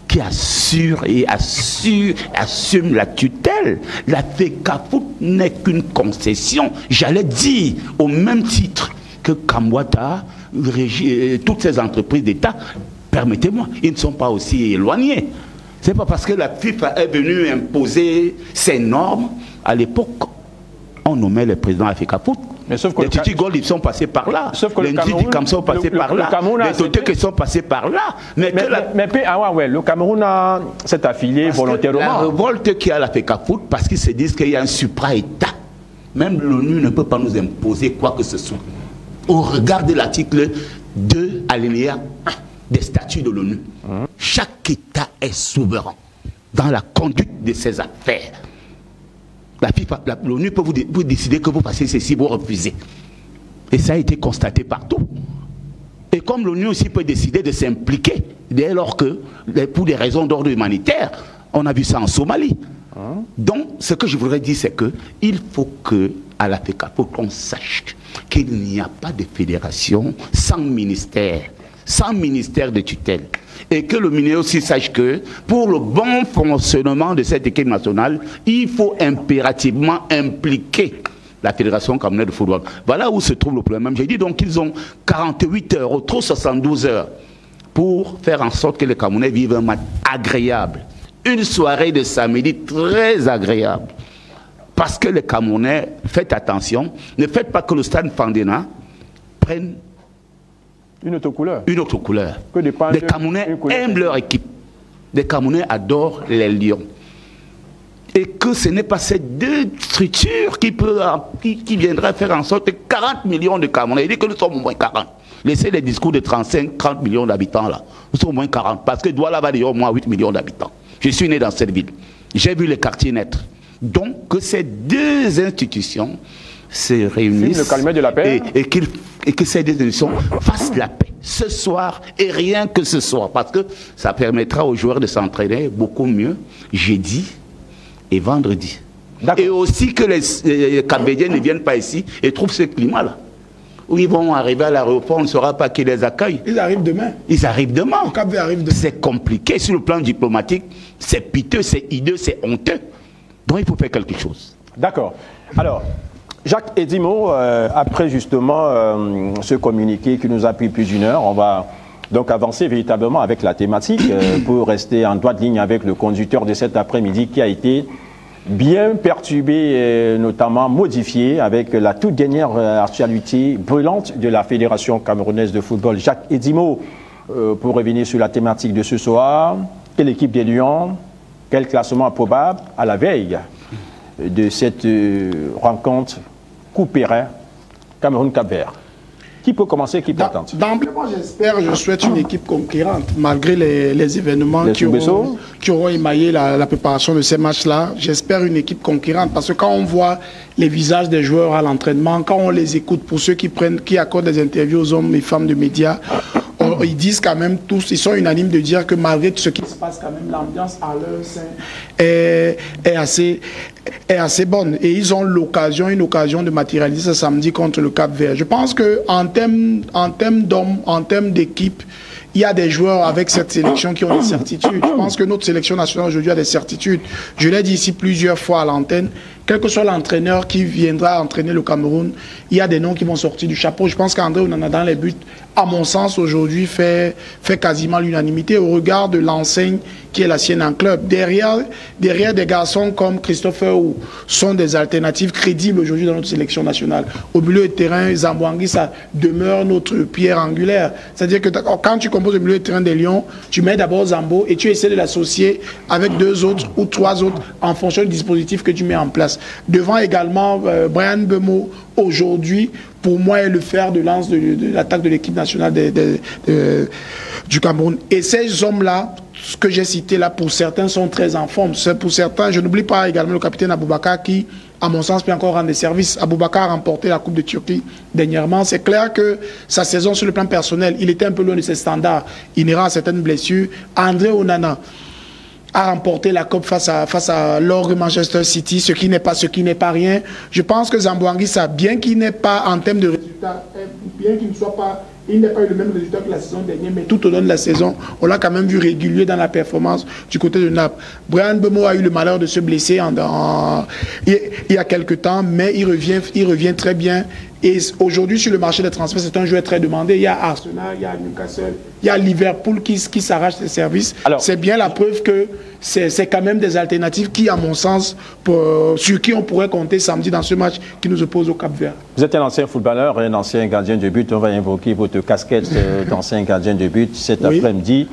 qui assure et assume la tutelle. La FECAFOOT n'est qu'une concession, j'allais dire, au même titre que Kamwata, toutes ces entreprises d'État permettez-moi, ils ne sont pas aussi éloignés. Ce n'est pas parce que la FIFA est venue imposer ses normes. À l'époque, on nommait les présidents Afekafoot. Mais sauf que les Titi Gold, ils sont passés par là. Sauf que les Titi Kam sont passés par là. Les Toté qui sont passés par là. Mais le Cameroun s'est affilié volontairement. La révolte qui a la Afekafoot, parce qu'ils se disent qu'il y a un supra-État. Même l'ONU ne peut pas nous imposer quoi que ce soit. Au regard de l'article 2, alinéa 1 des statuts de l'ONU, chaque État est souverain dans la conduite de ses affaires. L'ONU peut vous décider que vous passez ceci, vous refusez. Et ça a été constaté partout. Et comme l'ONU aussi peut décider de s'impliquer, dès lors que, pour des raisons d'ordre humanitaire, on a vu ça en Somalie. Donc, ce que je voudrais dire, c'est qu'il faut qu'à la FECAFOOT, qu'on sache qu'il n'y a pas de fédération sans ministère de tutelle. Et que le ministère aussi sache que pour le bon fonctionnement de cette équipe nationale, il faut impérativement impliquer la Fédération camerounaise de football. Voilà où se trouve le problème. J'ai dit donc qu'ils ont 48 heures, ou trop 72 heures, pour faire en sorte que les Camerounais vivent un match agréable. Une soirée de samedi très agréable. Parce que les Camerounais, faites attention, ne faites pas que le stade Fandena prenne une autre couleur. Une autre couleur. Les Camerounais aiment leur équipe. Les Camerounais adorent les Lions. Et que ce n'est pas ces deux structures qui viendraient faire en sorte que 40 millions de Camerounais, il dit que nous sommes au moins 40. Laissez les discours de 35-30 millions d'habitants là. Nous sommes au moins 40. Parce que Douala va dire au moins 8 millions d'habitants. Je suis né dans cette ville. J'ai vu les quartiers naître. Donc que ces deux institutions se réunissent le calme de la paix. Et que ces deux institutions fassent la paix ce soir et rien que ce soir. Parce que ça permettra aux joueurs de s'entraîner beaucoup mieux jeudi et vendredi. Et aussi que les Capverdiens ne viennent pas ici et trouvent ce climat-là. Où ils vont arriver à l'aéroport, on ne saura pas qui les accueille. Ils arrivent demain. Ils arrivent demain. Arrive demain. C'est compliqué sur le plan diplomatique, c'est piteux, c'est hideux, c'est honteux. Donc il faut faire quelque chose. D'accord. Alors, Jacques Edimo, après justement ce communiqué qui nous a pris plus d'une heure, on va donc avancer véritablement avec la thématique pour rester en droite ligne avec le conducteur de cet après-midi qui a été bien perturbé et notamment modifié avec la toute dernière actualité brûlante de la Fédération camerounaise de football. Jacques Edimo, pour revenir sur la thématique de ce soir, quelle équipe des Lions, quel classement probable à la veille de cette rencontre Couperin, Cameroun-Cap-Vert? Qui peut commencer, qui peut attendre? D'emblée, moi j'espère, je souhaite une équipe conquérante, malgré les événements qui auront émaillé la préparation de ces matchs-là. J'espère une équipe conquérante, parce que quand on voit les visages des joueurs à l'entraînement, quand on les écoute, pour ceux qui accordent des interviews aux hommes et femmes de médias, ils disent quand même tous, ils sont unanimes de dire que malgré tout ce qui se passe, quand même, l'ambiance à leur sein est assez bonne. Et ils ont une occasion de matérialiser ce samedi contre le Cap-Vert. Je pense qu'en termes d'hommes, en termes d'équipe, il y a des joueurs avec cette sélection qui ont des certitudes. Je pense que notre sélection nationale aujourd'hui a des certitudes. Je l'ai dit ici plusieurs fois à l'antenne. Quel que soit l'entraîneur qui viendra entraîner le Cameroun, il y a des noms qui vont sortir du chapeau. Je pense qu'André Onana dans les buts, à mon sens, aujourd'hui, fait quasiment l'unanimité au regard de l'enseigne qui est la sienne en club. Derrière des garçons comme Christopher Ou sont des alternatives crédibles aujourd'hui dans notre sélection nationale. Au milieu de terrain, Zambouangui, ça demeure notre pierre angulaire. C'est-à-dire que quand tu composes le milieu de terrain des Lions, tu mets d'abord Zambo et tu essaies de l'associer avec 2 autres ou 3 autres en fonction du dispositif que tu mets en place. Devant également Brian Bemo, aujourd'hui, pour moi, est le fer de lance de l'attaque de l'équipe nationale du Cameroun. Et ces hommes-là, ce que j'ai cité là, pour certains, sont très en forme. Pour certains, je n'oublie pas également le capitaine Aboubakar qui, à mon sens, peut encore rendre des services. Aboubakar a remporté la Coupe de Turquie dernièrement. C'est clair que sa saison sur le plan personnel, il était un peu loin de ses standards. Il n'ira à certaines blessures. André Onana a remporté la Coupe face à l'Orgue Manchester City, ce qui n'est pas rien. Je pense que Zambouangui, ça, bien qu'il n'ait pas, en termes de résultats, bien qu'il ne soit pas, il n'a pas eu le même résultat que la saison dernière, mais tout au long de la saison, on l'a quand même vu régulier dans la performance du côté de Naples. Brian Bemo a eu le malheur de se blesser il y a quelques temps, mais il revient très bien. Et aujourd'hui, sur le marché des transferts, c'est un joueur très demandé. Il y a Arsenal, il y a Newcastle, il y a Liverpool qui s'arrache ses services. C'est bien la preuve que c'est quand même des alternatives qui, à mon sens, sur qui on pourrait compter samedi dans ce match qui nous oppose au Cap-Vert. Vous êtes un ancien footballeur, un ancien gardien de but. On va invoquer votre casquette d'ancien gardien de but cet après-midi.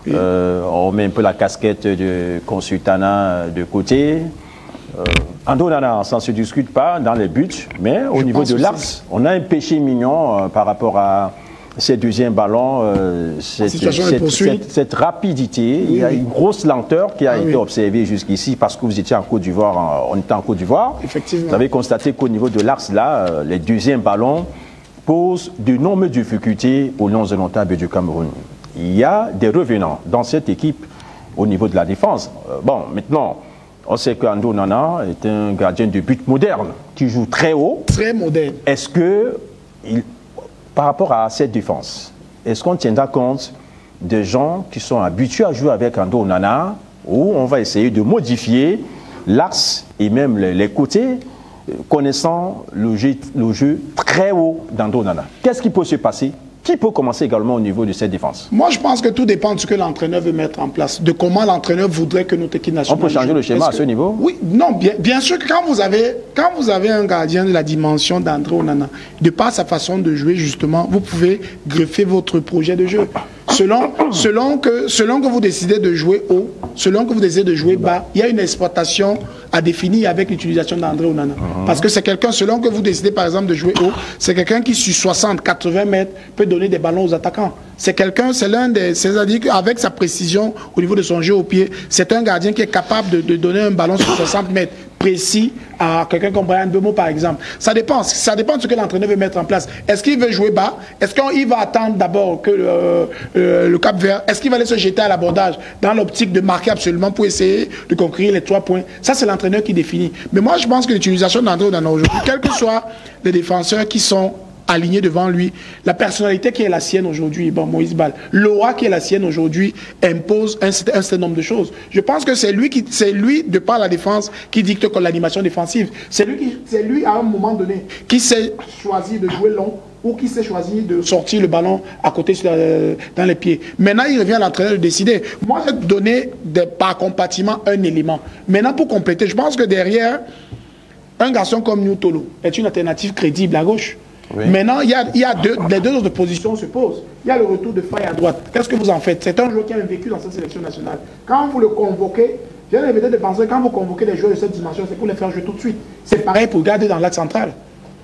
Oui. On met un peu la casquette de consultana de côté. Ando Onana, ça ne se discute pas dans les buts, mais au niveau de l'axe, on a un péché mignon par rapport à ces deuxièmes ballons, cette rapidité. Il y a une grosse lenteur qui a été observée jusqu'ici parce que vous étiez en Côte d'Ivoire, on était en Côte d'Ivoire. Effectivement. Vous avez constaté qu'au niveau de l'axe, là, les deuxièmes ballons posent d'énormes difficultés aux Lions indomptables du Cameroun. Il y a des revenants dans cette équipe au niveau de la défense. Bon, maintenant, on sait qu'Ando Onana est un gardien de but moderne qui joue très haut. Très moderne. Est-ce que, par rapport à cette défense, est-ce qu'on tiendra compte des gens qui sont habitués à jouer avec Ando Onana ou on va essayer de modifier l'axe et même les côtés, connaissant le jeu très haut d'Ando Onana? Qu'est-ce qui peut se passer? Qui peut commencer également au niveau de cette défense? Moi, je pense que tout dépend de ce que l'entraîneur veut mettre en place, de comment l'entraîneur voudrait que notre équipe nationale... On peut changer le schéma à ce niveau? Oui, non, bien sûr que quand vous avez un gardien de la dimension d'André Onana, de par sa façon de jouer, justement, vous pouvez greffer votre projet de jeu. Selon que vous décidez de jouer haut, selon que vous décidez de jouer bas, il y a une exploitation à définir avec l'utilisation d'André Onana. Parce que c'est quelqu'un, selon que vous décidez par exemple de jouer haut, c'est quelqu'un qui sur 60, 80 mètres peut donner des ballons aux attaquants. C'est quelqu'un, c'est l'un des... C'est-à-dire qu'avec sa précision au niveau de son jeu au pied, c'est un gardien qui est capable de donner un ballon sur 60 mètres précis à quelqu'un comme Brian Bemo par exemple. Ça dépend de ce que l'entraîneur veut mettre en place. Est-ce qu'il veut jouer bas? Est-ce qu'il va attendre d'abord que le Cap-Vert, est-ce qu'il va aller se jeter à l'abordage dans l'optique de marquer absolument pour essayer de conquérir les 3 points? Ça, c'est l'entraîneur qui définit. Mais moi, je pense que l'utilisation d'André Onana aujourd'hui, quels que soient les défenseurs qui sont aligné devant lui, la personnalité qui est la sienne aujourd'hui, bon, Moïse Bal, l'aura qui est la sienne aujourd'hui impose un certain nombre de choses. Je pense que c'est lui, de par la défense, qui dicte l'animation défensive. C'est lui, à un moment donné, qui sait choisir de jouer long ou qui sait choisir de sortir le ballon à côté dans les pieds. Maintenant, il revient à l'entraîneur de décider. Moi, j'ai donné par compartiment un élément. Maintenant, pour compléter, je pense que derrière, un garçon comme Newtolo est une alternative crédible à gauche. Oui. Maintenant, les deux autres positions se posent. Il y a le retour de Faye à droite. Qu'est-ce que vous en faites? C'est un joueur qui a vécu dans cette sélection nationale. Quand vous le convoquez, j'ai l'habitude de penser, quand vous convoquez des joueurs de cette dimension, c'est pour les faire jouer tout de suite. C'est pareil pour garder dans l'axe central.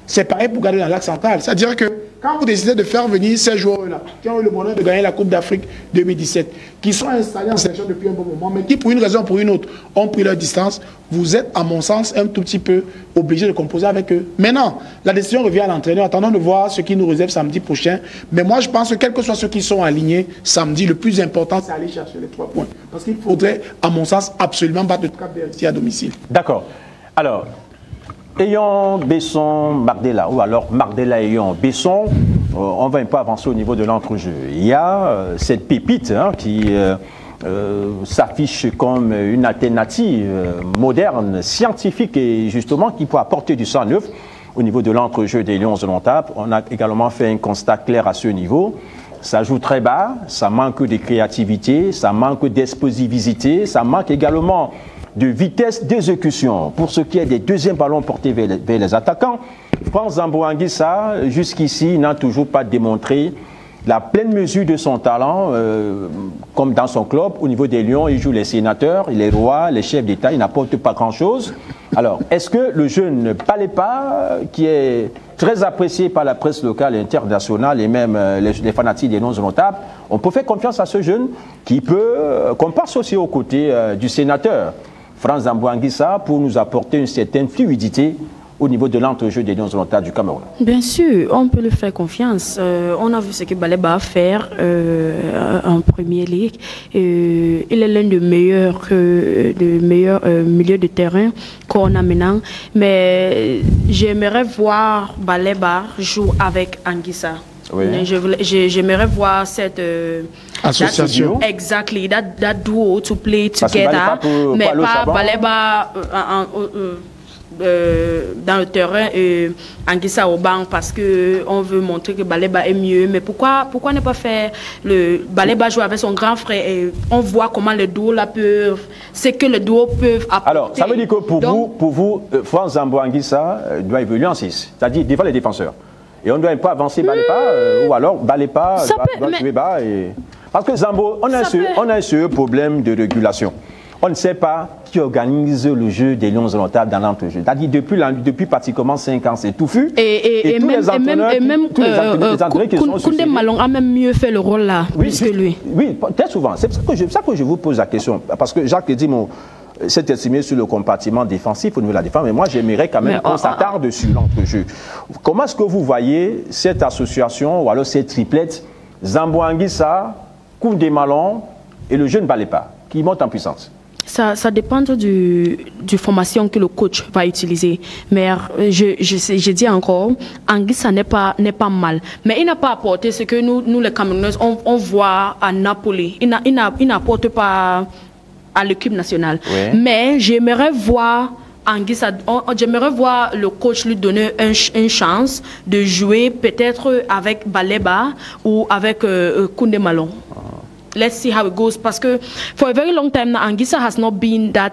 C'est-à-dire que quand vous décidez de faire venir ces joueurs-là, qui ont eu le bonheur de gagner la Coupe d'Afrique 2017, qui sont installés en sélection depuis un bon moment, mais qui, pour une raison ou pour une autre, ont pris leur distance, vous êtes, à mon sens, un tout petit peu obligé de composer avec eux. Maintenant, la décision revient à l'entraîneur. Attendons de voir ce qui nous réserve samedi prochain. Mais moi, je pense que quels que soient ceux qui sont alignés samedi, le plus important, c'est aller chercher les 3 points. Parce qu'il faudrait, à mon sens, absolument battre le Cap-Vert ici à domicile. D'accord. Alors, ayant Besson, Mardella, ou alors Mardella ayant Besson, on va un peu avancer au niveau de l'entrejeu. Il y a cette pépite qui s'affiche comme une alternative moderne, scientifique et justement qui peut apporter du sang neuf au niveau de l'entrejeu des Lions indomptables. On a également fait un constat clair à ce niveau. Ça joue très bas, ça manque de créativité, ça manque d'explosivité, ça manque également de vitesse d'exécution. Pour ce qui est des deuxièmes ballons portés vers les attaquants, Frans Zambo Anguissa, jusqu'ici, n'a toujours pas démontré la pleine mesure de son talent, comme dans son club. Au niveau des Lions, il joue les sénateurs, les rois, les chefs d'État, il n'apporte pas grand-chose. Alors, est-ce que le jeune Palépa, qui est très apprécié par la presse locale et internationale et même les fanatiques des Lions indomptables, on peut faire confiance à ce jeune qu'on passe aussi aux côtés du sénateur Frans Zambo Anguissa pour nous apporter une certaine fluidité au niveau de l'entrejeu des Lions indomptables du Cameroun? Bien sûr, on peut lui faire confiance. On a vu ce que Baleba a fait en Premier Ligue. Il est l'un des meilleurs, milieux de terrain qu'on a maintenant. Mais j'aimerais voir Baleba jouer avec Anguissa. Oui. J'aimerais voir cette association. Exactly, that duo to play together. Mais pas Baleba dans le terrain et Anguissa au banc parce qu'on veut montrer que Baleba est mieux. Mais pourquoi ne pas faire le Baleba jouer avec son grand frère et on voit comment les duos là peuvent, c'est que les duos peuvent apporter. Alors, ça veut dire que pour vous, France Zambo Anguissa doit évoluer en 6, c'est-à-dire devant les défenseurs. Et on ne doit pas avancer Baleba, ou alors Baleba doit jouer bas. Parce que Zambo, on a un sérieux problème de régulation. On ne sait pas qui organise le jeu des Lions Indomptables dans l'entrejeu. C'est-à-dire depuis pratiquement 5 ans, c'est touffu. Et tous les entraîneurs qui sont Koundé Malong a même mieux fait le rôle là, plus que lui. Oui, très souvent. C'est pour ça que je vous pose la question. Parce que Jacques dit s'est estimé sur le compartiment défensif au niveau de la défense, mais moi j'aimerais quand même qu'on s'attarde sur l'entrejeu. Comment est-ce que vous voyez cette association ou alors cette triplette Zambo Anguissa, Koundé Malong et le jeune Baleba qui monte en puissance? Ça dépend du formation que le coach va utiliser. Mais je dis encore, Anguissa n'est pas mal. Mais il n'a pas apporté ce que nous les Camerounais, on voit à Napoli. Il n'apporte pas à l'équipe nationale. Oui. Mais j'aimerais voir Anguissa, j'aimerais voir le coach lui donner une chance de jouer peut-être avec Baleba ou avec Koundé Malong. Let's see how it goes. Parce que for a very long time now, Anguissa has not been that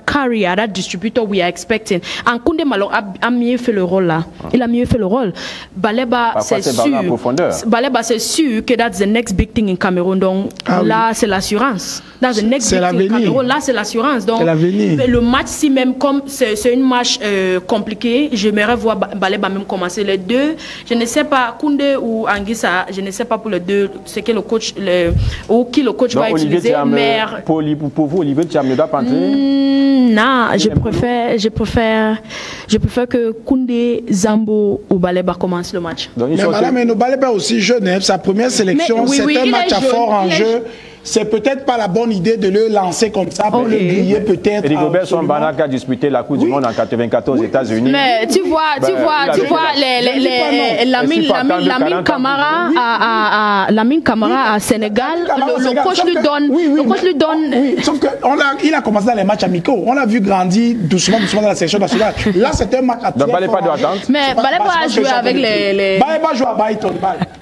carrier, that distributor we are expecting. And Koundé Malong a mieux fait le rôle là. Il a mieux fait le rôle. Baleba, c'est sûr. Baleba, c'est sûr que that's the next big thing in Cameroun. Donc là, c'est l'assurance. That's the next big thing in Cameroun. Là, c'est l'assurance. Donc le match, si même comme c'est une match compliquée, j'aimerais voir Baleba même commencer les deux. Je ne sais pas Koundé ou Anguissa, je ne sais pas pour les deux, c'est que le coach ou qui le coach va utiliser. Mais pour vous, Olivier Thiam ne doit pas entrer? Non, je préfère que Koundé, Zambo ou Baleba commencent le match. Mais madame, Baleba aussi jeune, sa première sélection, c'est un match à fort en jeu. C'est peut-être pas la bonne idée de le lancer comme ça pour le griller peut-être. Eddie Robertson Banak a disputé la Coupe du Monde en 94 aux États-Unis. Mais tu vois, Lamine Camara à Sénégal, le coach lui donne. Sauf que il a commencé dans les matchs amicaux. On l'a vu grandir doucement dans la sélection nationale. Là, c'était un match à tirer. Mais Baleba a joué avec les. Baleba joue à Brighton.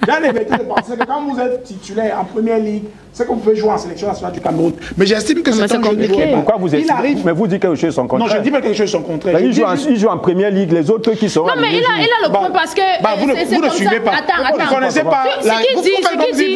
Bien évidemment de penser que quand vous êtes titulaire en première ligue, c'est que vous pouvez jouer en sélection nationale du Cameroun. Mais j'estime que c'est un jeu de joueur. Pourquoi vous êtes Mais vous dites quelque chose son contraire. Non, je ne dis pas quelque chose son contraire. Il joue en première ligue, les autres qui sont. Non, mais il a le point parce que. Vous ne suivez pas. Vous ne connaissez pas.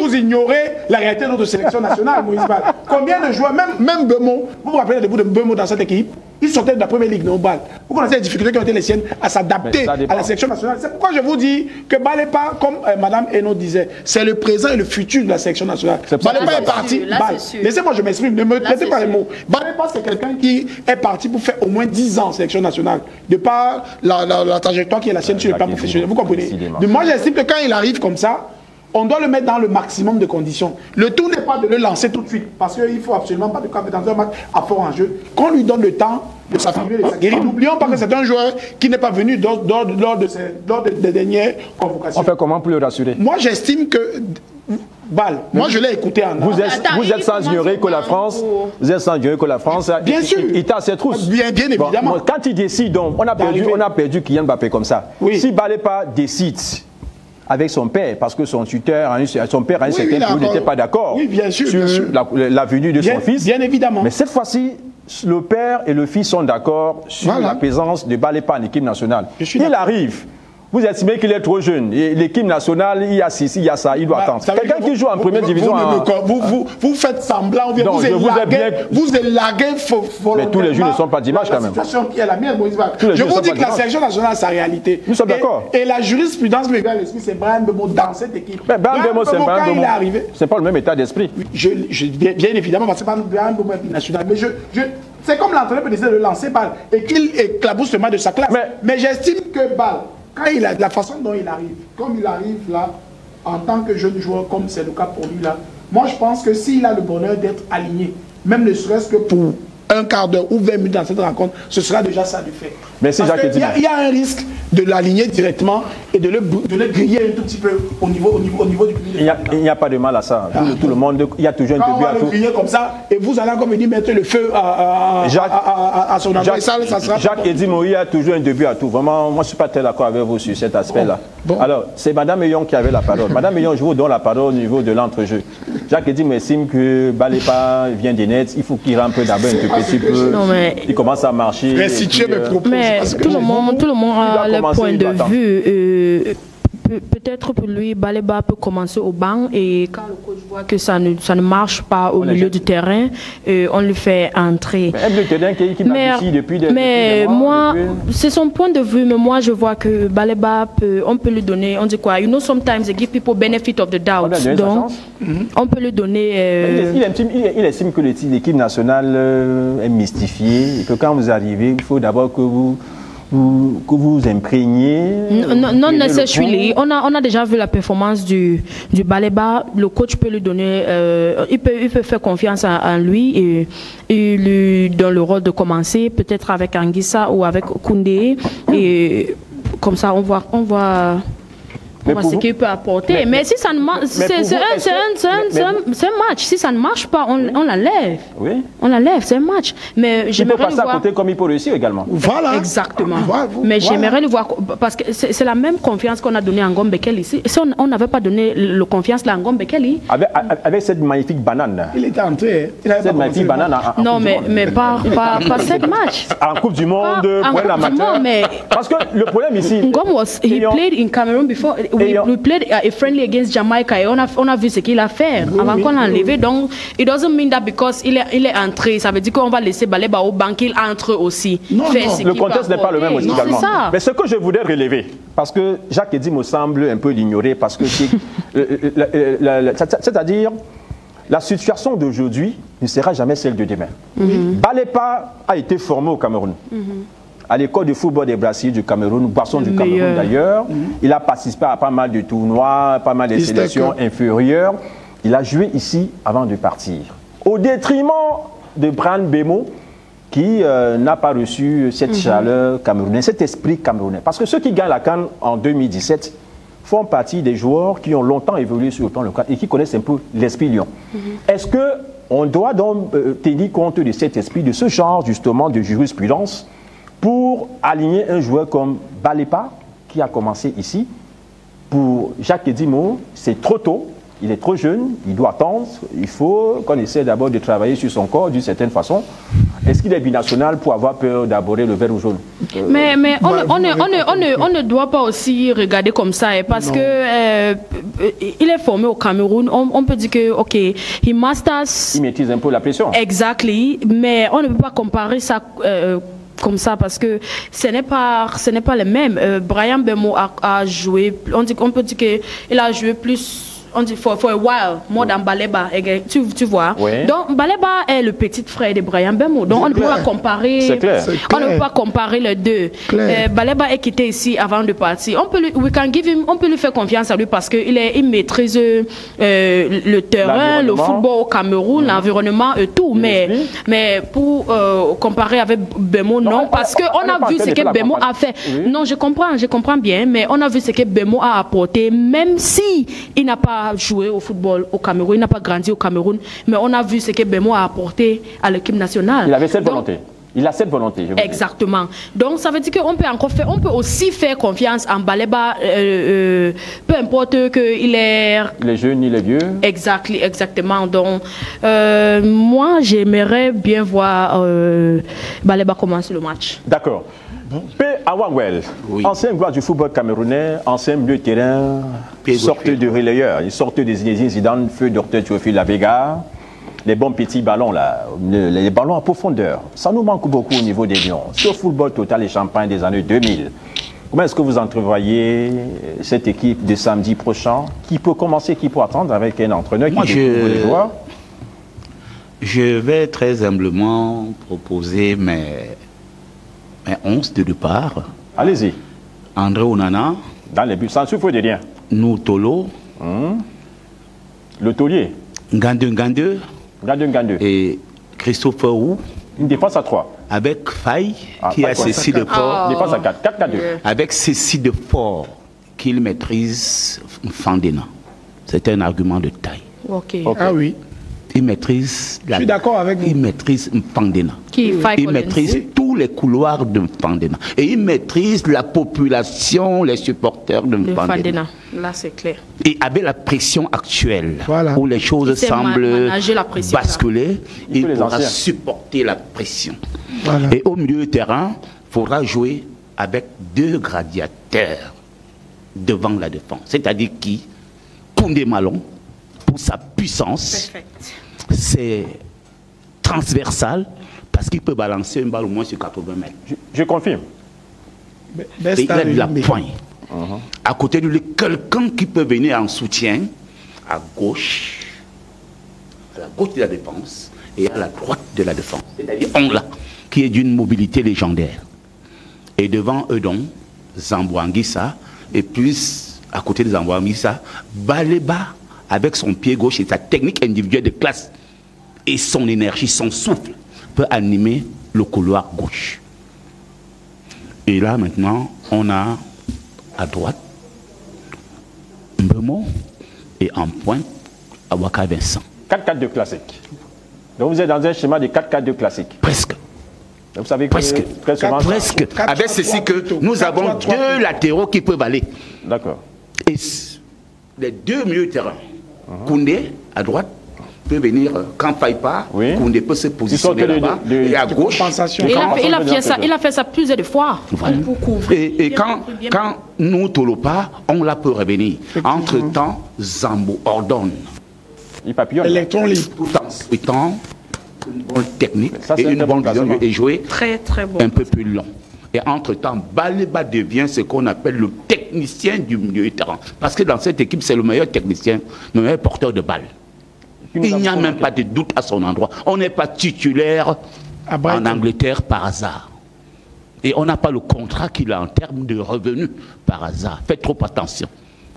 Vous ignorez la réalité de notre sélection nationale, Moïse Bal. Combien de joueurs, même Bemo, vous vous rappelez de Bemo dans cette équipe, ils sortaient de la première ligue non-bal. Vous connaissez les difficultés qui ont été les siennes à s'adapter à la sélection nationale. C'est pourquoi je vous dis que Baleba, comme Mme Eno disait, c'est le présent et le futur de la sélection nationale. Baleba est parti. Laissez-moi, je m'exprime. Ne me traitez pas les mots. Baleba, c'est quelqu'un qui est parti pour faire au moins 10 ans en sélection nationale. De par la trajectoire qui est la sienne sur le plan professionnel. Vous comprenez? Moi, j'estime que quand il arrive comme ça, on doit le mettre dans le maximum de conditions. Le tout n'est pas de le lancer tout de suite, parce qu'il ne faut absolument pas de camper dans un match à fort enjeu. Qu'on lui donne le temps de s'affirmer, de s'aguerrir. N'oublions pas que c'est un joueur qui n'est pas venu lors des dernières convocations. On fait comment pour le rassurer? Moi, j'estime que... moi je l'ai écouté en vous êtes sans ignorer que la France, bien sûr, il t'a ses trousses. Bien évidemment. Bon, quand il décide, donc, on a perdu Kylian Mbappé comme ça. Oui. Si Baleba décide avec son père, parce que son tuteur, son père à un certain point n'était pas d'accord sur la venue de son fils. Bien évidemment. Mais cette fois-ci, le père et le fils sont d'accord sur la présence de Baleba en équipe nationale. Il arrive. Vous estimez qu'il est trop jeune. L'équipe nationale, il y a ceci, il y a ça, il doit attendre. Quelqu'un qui joue en première division. Vous faites semblant, vous élaguez volontairement. Mais tous les jours ne sont pas dimanche quand même. La situation qui est la mienne, Moïse Bal. Je vous dis que la sélection nationale a sa réalité. Nous sommes d'accord. Et la jurisprudence me vient à l'esprit, c'est Bryan Mbeumo dans cette équipe. Mais Bryan Mbeumo, c'est Bryan Mbeumo. C'est pas le même état d'esprit. Bien évidemment, parce que c'est pas Bryan Mbeumo national. Mais c'est comme l'entraîneur peut décider de lancer balle et qu'il éclabousse le match de sa classe. Mais j'estime que balle. Quand la façon dont il arrive, comme il arrive là, en tant que jeune joueur, comme c'est le cas pour lui là, moi je pense que s'il a le bonheur d'être aligné, même ne serait-ce que pour un quart d'heure ou 20 minutes dans cette rencontre, ce sera déjà ça de fait. Merci Jacques. Il y a un risque de l'aligner directement et de le griller un tout petit peu au niveau du public. Il n'y a pas de mal à ça. Tout le monde, il y a toujours un début à tout. On va le griller comme ça et vous allez, comme il dit, mettre le feu à son endroit. Jacques Eddy Moïse a toujours un début à tout. Vraiment, moi je ne suis pas très d'accord avec vous sur cet aspect-là. Bon. Alors, c'est Mme Eyon qui avait la parole. Mme Eyon, je vous donne la parole au niveau de l'entrejeu. Jacques Eddy m'estime que Balepa vient des nets, il faut qu'il rampe d'abord un petit peu. Non, mais il commence à marcher. Restituer mes propos. Mais tout le monde a le point de vue. Peut-être pour lui, Baleba peut commencer au banc et quand le coach voit que ça ne marche pas au milieu du terrain, on lui fait entrer. Mais moi, c'est son point de vue, mais moi je vois que Baleba, on peut lui donner, on dit quoi, you know, sometimes they give people benefit of the doubt. Donc, on peut lui donner... Il estime que l'équipe nationale est mystifiée et que quand vous arrivez, il faut d'abord que vous imprégniez. Non nécessairement. On a déjà vu la performance du Baleba. Le coach peut lui donner, il peut faire confiance en lui et lui donne le rôle de commencer, peut-être avec Anguissa ou avec Koundé. Et comme ça, on voit ce qu'il peut apporter. Mais si ça ne marche, c'est un match. Si ça ne marche pas, on l'enlève. Oui. On l'enlève, c'est un match. Mais il peut passer à côté comme il peut réussir également. Voilà. Exactement. Mais j'aimerais le voir, parce que c'est la même confiance qu'on a donnée à Ngom Bekele ici. Si on n'avait pas donné la confiance à Ngom Bekele... Avec cette magnifique banane. Il était entré. Cette magnifique banane. Non, mais pas cette match. En Coupe du Monde, pour l'amateur. Parce que le problème ici... Ngom he played in Cameroon before... We played a friendly against Jamaica et on a vu ce qu'il a fait avant qu'on l'enlève. Donc, it doesn't mean that because il est entré, ça veut dire qu'on va laisser Baleba au banc, qu'il entre aussi. Non, le contexte n'est pas le même aussi également. Mais ce que je voudrais relever, parce que Jacques Eddy me semble un peu l'ignorer, parce que c'est-à-dire la situation d'aujourd'hui ne sera jamais celle de demain. Baleba a été formé au Cameroun. À l'école de football des Brassils du Cameroun, Boisson du Cameroun d'ailleurs. Il a participé à pas mal de tournois, pas mal de sélections inférieures. Il a joué ici avant de partir. Au détriment de Brian Mbeumo, qui n'a pas reçu cette chaleur camerounaise, cet esprit camerounais. Parce que ceux qui gagnent la CAN en 2017 font partie des joueurs qui ont longtemps évolué sur le plan local et qui connaissent un peu l'esprit lion. Est-ce qu'on doit donc tenir compte de cet esprit, de ce genre justement de jurisprudence pour aligner un joueur comme Balepa, qui a commencé ici? Pour Jacques Eddy Moïse, c'est trop tôt, il est trop jeune, il doit attendre, il faut qu'on essaie d'abord de travailler sur son corps d'une certaine façon. Est-ce qu'il est binational pour avoir peur d'aborder le vert ou jaune? Mais on ne doit pas aussi regarder comme ça, parce que il est formé au Cameroun, on peut dire que, ok, he masters... Il maîtrise un peu la pression. Exactly, mais on ne peut pas comparer ça... comme ça parce que ce n'est pas le même. Brian Mbeumo a joué, on peut dire qu'il a joué plus, on dit for a while, more than Baleba, tu vois. Oui. Donc Baleba est le petit frère de Brian Mbeumo. Donc on ne peut pas comparer. C'est clair. On ne peut pas comparer les deux. Baleba est quitté ici avant de partir. On peut lui faire confiance à lui parce qu'il maîtrise le terrain, le football au Cameroun, l'environnement et tout. Mais pour comparer avec Mbeumo, non, parce qu'on a vu ce que Mbeumo a fait. Oui. Non, je comprends bien, mais on a vu ce que Mbeumo a apporté, même si il n'a pas joué au football au Cameroun, il n'a pas grandi au Cameroun, mais on a vu ce que Mbeumo a apporté à l'équipe nationale. Il avait cette volonté. Il a cette volonté. Exactement. Donc ça veut dire qu'on peut on peut aussi faire confiance en Baleba, peu importe qu'il est... Il est jeune, il est vieux. Exactement. Donc moi j'aimerais bien voir Baleba commencer le match. D'accord. P. Awangwel, ancien gloire du football camerounais, ancien milieu de terrain, sorte de relayeur, il sorte des Zinedine Zidane, feu Dr Théophile Lavega, les bons petits ballons là, les ballons en profondeur, ça nous manque beaucoup au niveau des Lions. Ce football total et champagne des années 2000, comment est-ce que vous entrevoyez cette équipe de samedi prochain, qui peut commencer, qui peut attendre avec un entraîneur qui découvre les joueurs? Je vais très humblement proposer mes 11 de départ. Allez-y. André Onana. Dans les buts, sans souffle de rien. Nous Tolo. Le taulier. Ngande. Ngande. Et Christopher Wu. Une défense à 3. Avec Faye, qui a ceci de fort. Défense à 4. 4-4-2. Avec ceci de fort qu'il maîtrise Fandena. C'est un argument de taille. Ok. Ah oui. Il maîtrise Je suis d'accord avec vous. Il maîtrise Fandena. Il maîtrise tous les couloirs de Fandena. Et il maîtrise la population, les supporters de Fandena. Là, c'est clair. Et avec la pression actuelle, voilà, où les choses semblent basculer, il pourra anciens supporter la pression. Voilà. Et au milieu du terrain, il faudra jouer avec 2 gladiateurs devant la défense. C'est-à-dire qui Koundé Malon, pour sa puissance, c'est transversal, parce qu'il peut balancer une balle au moins sur 80 mètres. Je confirme. Et il a de la poigne. À côté de lui, quelqu'un qui peut venir en soutien à la gauche de la défense et à la droite de la défense. C'est-à-dire Ongla, qui est d'une mobilité légendaire. Et devant eux donc, Zambo Anguissa, et puis à côté de Zambo Anguissa, Baleba, avec son pied gauche et sa technique individuelle de classe, et son énergie, son souffle, peut animer le couloir gauche. Et là maintenant, on a à droite Mbemo et en pointe Awaka Vincent. 4-4-2 classique. Donc vous êtes dans un schéma de 4-4-2 classique. Presque. Donc vous savez que presque. Très souvent, presque. Avec ceci que nous avons 2 latéraux qui peuvent aller. D'accord. Et les 2 milieux de terrain, Koundé à droite peut venir quand Faye part, Koundé peut se positionner là-bas et à gauche. Il a fait ça plusieurs fois. Voilà. Pour couvrir. Et quand nous Tolopa, on la peut revenir. Entre-temps, Zambo ordonne. Il papillonne. Électron libre. Tout en une bonne technique et une bonne vision et jouer très bon, un peu plus long. Et entre-temps, Baleba devient ce qu'on appelle le technicien du milieu de terrain. Parce que dans cette équipe, c'est le meilleur technicien, le meilleur porteur de balle. Il n'y a même pas de doute à son endroit. On n'est pas titulaire en Angleterre par hasard. Et on n'a pas le contrat qu'il a en termes de revenus par hasard. Faites trop attention.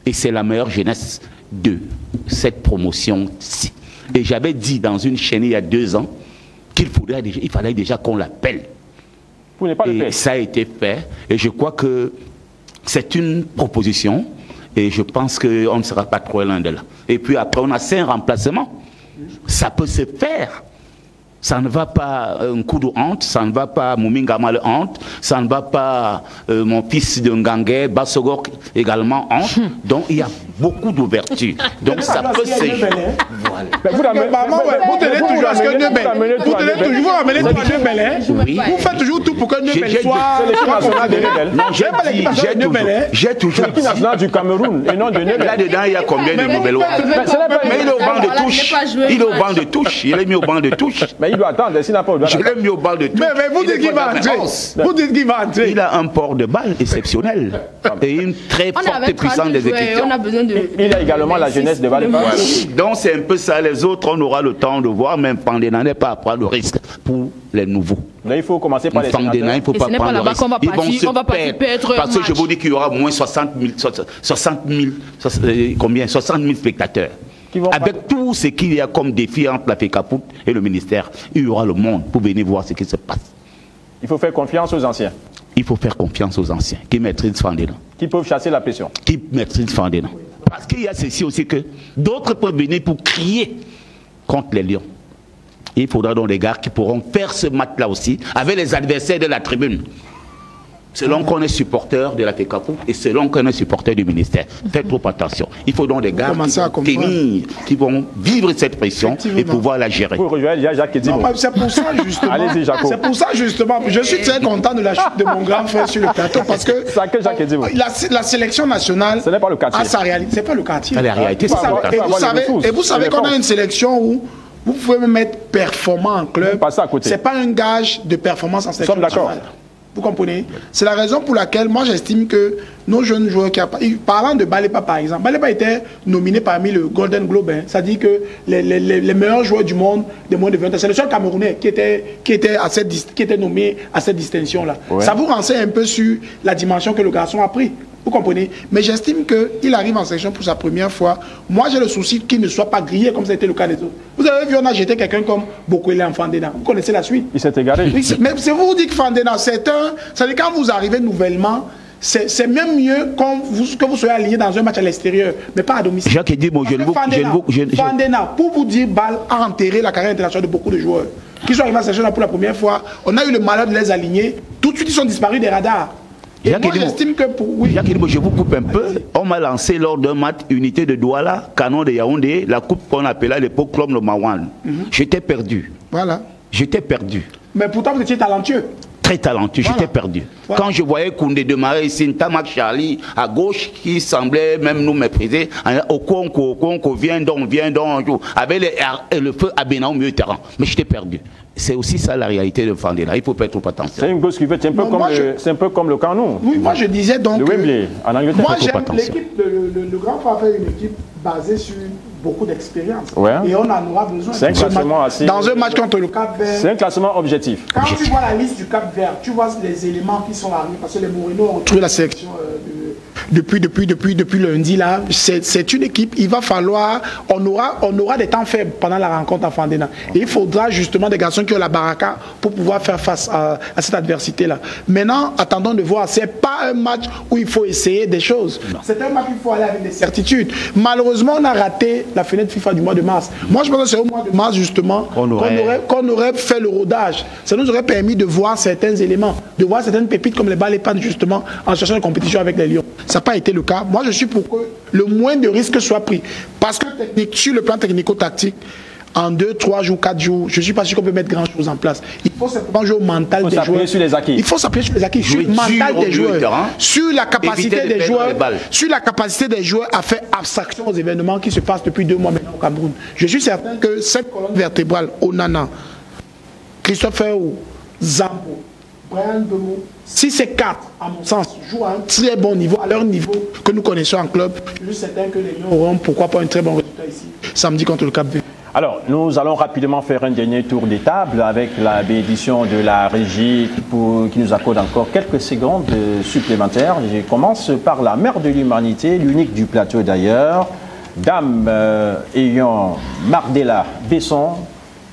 Et c'est la meilleure jeunesse de cette promotion-ci. Et j'avais dit dans une chaîne il y a 2 ans qu'il fallait déjà qu'on l'appelle. Et ça a été fait. Et je crois que c'est une proposition. Et je pense qu'on ne sera pas trop loin de là. Et puis après, on a 5 remplacements. Ça peut se faire. Ça ne va pas un coup de honte, ça ne va pas Mouminga Mal honte, ça ne va pas mon fils de Ngangé, Bassogor également honte. Donc il y a beaucoup d'ouverture. Donc ça peut se jouer. Vous tenez toujours à ce que Nebel. Vous ramenez 3 Nebel. Vous faites toujours tout pour que Nebel soit l'équipe nationale de Nebel. Non, j'ai toujours. L'équipe nationale du Cameroun et non de Nebel. Là-dedans, il y a combien de Nebel? Mais il est au banc de touche. Il est au banc de touche. Il est mis au banc de touche. Il doit attendre, s'il n'a pas le droit. Je l'ai mis au bal de touche. Mais vous dites qu'il va entrer. Vous dites qu'il va entrer. Il a un port de balle exceptionnel. Et une très forte puissance d'exécution. Il a également la jeunesse de balle. Donc c'est un peu ça. Les autres, on aura le temps de voir. Même Fandena n'est pas à prendre le risque pour les nouveaux. Mais il faut commencer par les Fandena, il ne faut pas prendre le risque. Ils vont se perdre. Parce que je vous dis qu'il y aura au moins 60 000 spectateurs. Avec tout ce qu'il y a comme défi entre la FECAFOOT et le ministère, il y aura le monde pour venir voir ce qui se passe. Il faut faire confiance aux anciens. Il faut faire confiance aux anciens qui maîtrisent Fandena. Qui peuvent chasser la pression. Qui maîtrisent Fandena. Parce qu'il y a ceci aussi que d'autres peuvent venir pour crier contre les lions. Il faudra donc des gars qui pourront faire ce match-là aussi avec les adversaires de la tribune. Selon qu'on est supporter de la FECAFOOT et selon qu'on est supporter du ministère. Faites trop attention. Il faut donc des gars qui vont vivre cette pression et pouvoir la gérer. C'est pour ça justement. C'est pour ça justement. Je suis très content de la chute de mon grand frère sur le plateau parce que la sélection nationale a sa réalité. C'est pas le quartier. La réalité, et vous savez qu'on a une sélection où vous pouvez même être performant en club. C'est pas un gage de performance en sélection nationale. Vous comprenez? C'est la raison pour laquelle moi j'estime que nos jeunes joueurs parlant de Baleba par exemple, Baleba était nominé parmi le Golden Globe, hein. Ça dit que les meilleurs joueurs du monde des moins de 20 ans, c'est le seul Camerounais qui était nommé à cette distinction là. Ça vous renseigne un peu sur la dimension que le garçon a pris. Vous comprenez? Mais j'estime qu'il arrive en sélection pour sa première fois. Moi, j'ai le souci qu'il ne soit pas grillé comme ça a été le cas des autres. Vous avez vu, on a jeté quelqu'un comme Bokwele en Fandena. Vous connaissez la suite? Il s'est égaré. Oui, mais c'est vous dites que Fandena, c'est quand vous arrivez nouvellement, c'est même mieux que vous soyez aligné dans un match à l'extérieur, mais pas à domicile. Jacques dit, bon, Fandena, pour vous dire, balle a enterré la carrière internationale de beaucoup de joueurs qui sont arrivés à sélection pour la première fois. On a eu le malheur de les aligner. Tout de suite, ils sont disparus des radars. Et moi, j'estime que pour... Oui. Jacques, je vous coupe un peu. On m'a lancé lors d'un match unité de Douala, canon de Yaoundé, la coupe qu'on appelait à l'époque Club de Mawan. J'étais perdu. Voilà. J'étais perdu. Mais pourtant, vous étiez talentueux. Très talentueux, voilà. J'étais perdu. Voilà. Quand je voyais Koundé démarrer ici, Ntamak Charlie à gauche, qui semblait même nous mépriser, Okonko, viens donc, avec le feu à Bénin au milieu de terrain. Mais j'étais perdu. C'est aussi ça la réalité de Fandena. Il faut faire trop attention. C'est une gauche qui veut, c'est un peu comme le canon. Oui, moi je disais donc. Le Wembley, en Angleterre. Moi j'aime l'équipe, le Grand Frère fait une équipe basée sur beaucoup d'expérience. Ouais. Et on en aura besoin. C'est un classement assez... Dans un match contre le Cap-Vert. C'est un classement objectif. Quand tu vois la liste du Cap-Vert, tu vois les éléments qui sont arrivés, parce que les Moreno ont trouvé la sélection depuis lundi là. C'est une équipe, il va falloir, on aura des temps faibles pendant la rencontre à Fandena. Et il faudra justement des garçons qui ont la baraka pour pouvoir faire face à cette adversité là. Maintenant, attendons de voir. C'est pas un match où il faut essayer des choses. C'est un match où il faut aller avec des certitudes. Malheureusement, on a raté la fenêtre FIFA du mois de mars. Moi, je pense que c'est au mois de mars justement qu'on aurait fait le rodage. Ça nous aurait permis de voir certains éléments, de voir certaines pépites comme les balles et pannes justement en cherchant une compétition avec les Lions. Ça n'a pas été le cas. Moi, je suis pour que le moins de risques soit pris. Parce que sur le plan technico-tactique, en 2, 3 jours, 4 jours, je ne suis pas sûr qu'on peut mettre grand chose en place. Il faut simplement jouer au mental des joueurs. Sur les acquis. Il faut s'appuyer sur les acquis, sur le mental des joueurs, sur la capacité des joueurs, sur la capacité des joueurs à faire abstraction aux événements qui se passent depuis 2 mois maintenant au Cameroun. Je suis certain que cette colonne vertébrale, Onana, Christophe ou Zambo, Brian Bemo, si ces 4, à mon sens, jouent à un très bon niveau, à leur niveau que nous connaissons en club, je suis certain que les Lions auront pourquoi pas un très bon résultat ici, samedi contre le Cap-Vert. Alors, nous allons rapidement faire un dernier tour des tables avec la bénédiction de la régie qui nous accorde encore quelques secondes supplémentaires. Je commence par la mère de l'humanité, l'unique du plateau d'ailleurs, Dame ayant Mardella Besson.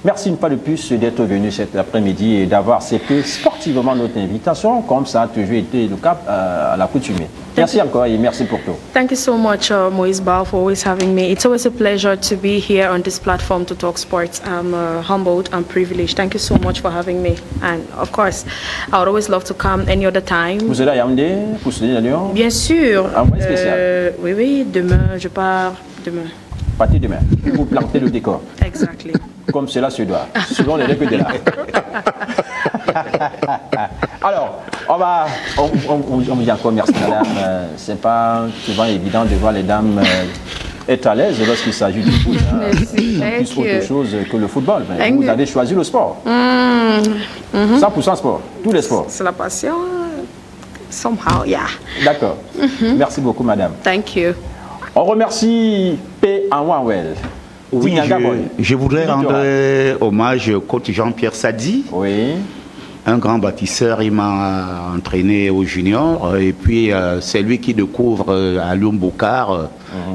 Merci une fois de plus d'être venu cet après-midi et d'avoir accepté sportivement notre invitation, comme ça a toujours été le cas à l'accoutumée. Merci encore et merci pour tout. Thank you so much, Moïse Ba, for always having me. It's always a pleasure to be here on this platform to talk sports. I'm humbled and privileged. Thank you so much for having me. And of course, I would always love to come any other time. Vous allez à Yaoundé pour soutenir la Lyon? Bien sûr. Un mois spécial? Oui, demain, je pars demain. Partez demain. Vous plantez le décor. Exactly. Comme cela se doit, selon les règles de l'art. Alors, on dit encore merci madame. C'est pas souvent évident de voir les dames être à l'aise lorsqu'il s'agit du foot. Merci. C'est plus autre chose que le football. Vous avez choisi le sport. 100% sport, tous les sports. C'est la passion. Somehow, yeah. D'accord. Merci beaucoup madame. Thank you. On remercie P. Anwawel. Oui, je voudrais rendre hommage au coach Jean-Pierre Sadi. Oui. Un grand bâtisseur, il m'a entraîné au junior. Et puis, c'est lui qui découvre Alioum Boukar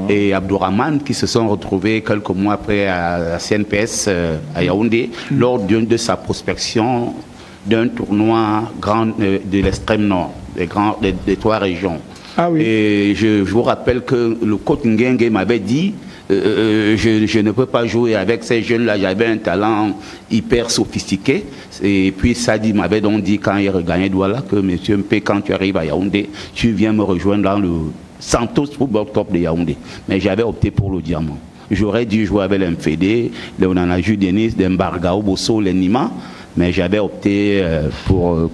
et Abdourahmane qui se sont retrouvés quelques mois après à la CNPS à Yaoundé lors de sa prospection d'un tournoi grand de l'extrême nord, des 3 régions. Ah oui. Et je vous rappelle que le coach Nguenge m'avait dit je ne peux pas jouer avec ces jeunes-là, j'avais un talent hyper sophistiqué. Et puis Sadi m'avait donc dit quand il regagnait Douala que monsieur Mpe, quand tu arrives à Yaoundé, tu viens me rejoindre dans le Santos Football Club de Yaoundé. Mais j'avais opté pour le diamant. J'aurais dû jouer avec l'MFD, Léonanaju Denis, Dembargao, Bosso, Lenima. Mais j'avais opté pour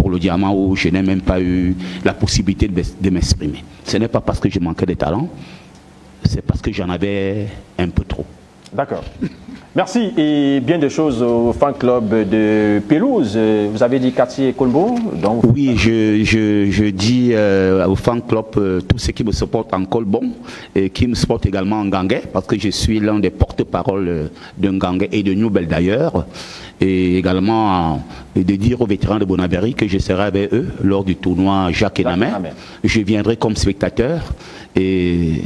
le diamant où je n'ai même pas eu la possibilité de m'exprimer. Ce n'est pas parce que je manquais de talent, c'est parce que j'en avais un peu trop. D'accord. Merci et bien des choses au fan club de Pelouse. Vous avez dit quartier Colombo, donc... Oui, je dis au fan club tous ceux qui me supportent en Colbon et qui me supportent également en Ngangé, parce que je suis l'un des porte-parole de Ngangé et de Newbel d'ailleurs. Et également de dire aux vétérans de Bonabéry que je serai avec eux lors du tournoi Jacques Enamé. Je viendrai comme spectateur et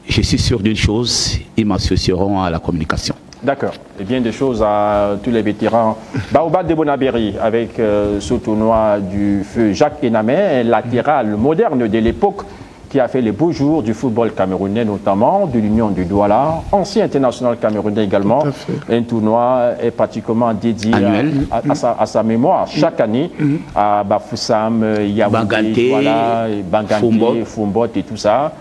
je suis sûr d'une chose, ils m'associeront à la communication. D'accord. Et bien des choses à tous les vétérans. Baobab de Bonabéry avec ce tournoi du feu Jacques Enamé, latéral moderne de l'époque qui a fait les beaux jours du football camerounais, notamment de l'Union du Douala, ancien international camerounais également. Un tournoi est pratiquement dédié à sa mémoire chaque année à Bafoussam, Yaoundé, Banganté, Fombot et tout ça.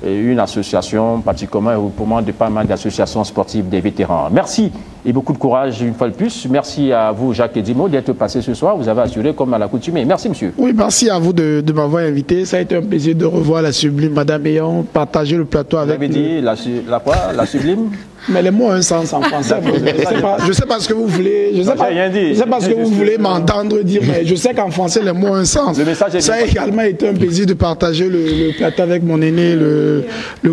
Et une association, pratiquement un regroupement de pas mal d'associations sportives des vétérans. Merci et beaucoup de courage une fois de plus. Merci à vous, Jacques Edimo, d'être passé ce soir. Vous avez assuré comme à l'accoutumée. Merci, monsieur. Oui, merci à vous de m'avoir invité. Ça a été un plaisir de revoir la Sublime, Madame Ayon, partager le plateau avec vous. Vous avez dit la quoi? La Sublime? Mais les mots ont un sens en français. Je sais pas ce que vous voulez. Je sais pas ce que vous voulez m'entendre dire, mais je sais qu'en français les mots ont un sens. Ça a également été un plaisir de partager le plateau avec mon aîné, le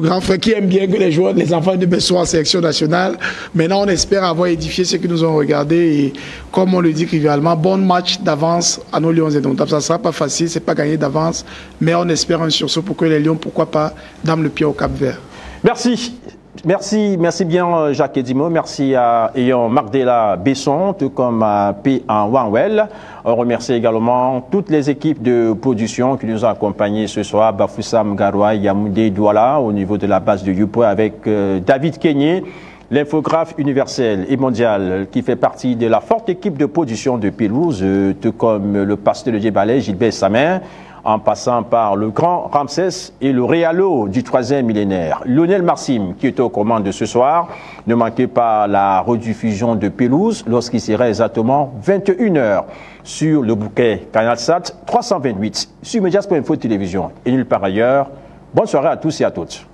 grand frère, qui aime bien que les enfants de Besso en sélection nationale. Maintenant, on espère avoir édifié ceux qui nous ont regardés et, comme on le dit trivialement, bon match d'avance à nos Lions indomptables. Ça ne sera pas facile, c'est pas gagné d'avance, mais on espère un sursaut pour que les Lions, pourquoi pas, dame le pied au Cap-Vert. Merci. Merci bien Jacques Edimo, merci à Eyon Mardela Besson, tout comme à P. Wanwell. On remercie également toutes les équipes de production qui nous ont accompagnés ce soir, Bafoussam Garoua, Yaoundé Douala, au niveau de la base de Youpo, avec David Kenyé, l'infographe universel et mondial qui fait partie de la forte équipe de production de Pelouse, tout comme le pasteur de Djebalé, Gilbert Samin, en passant par le grand Ramsès et le Réalo du 3e millénaire. Lionel Marsim, qui est aux commandes de ce soir. Ne manquez pas la rediffusion de Pelouse lorsqu'il sera exactement 21 h sur le bouquet CanalSat 328 sur Medias.info Télévision et nulle part ailleurs. Bonne soirée à tous et à toutes.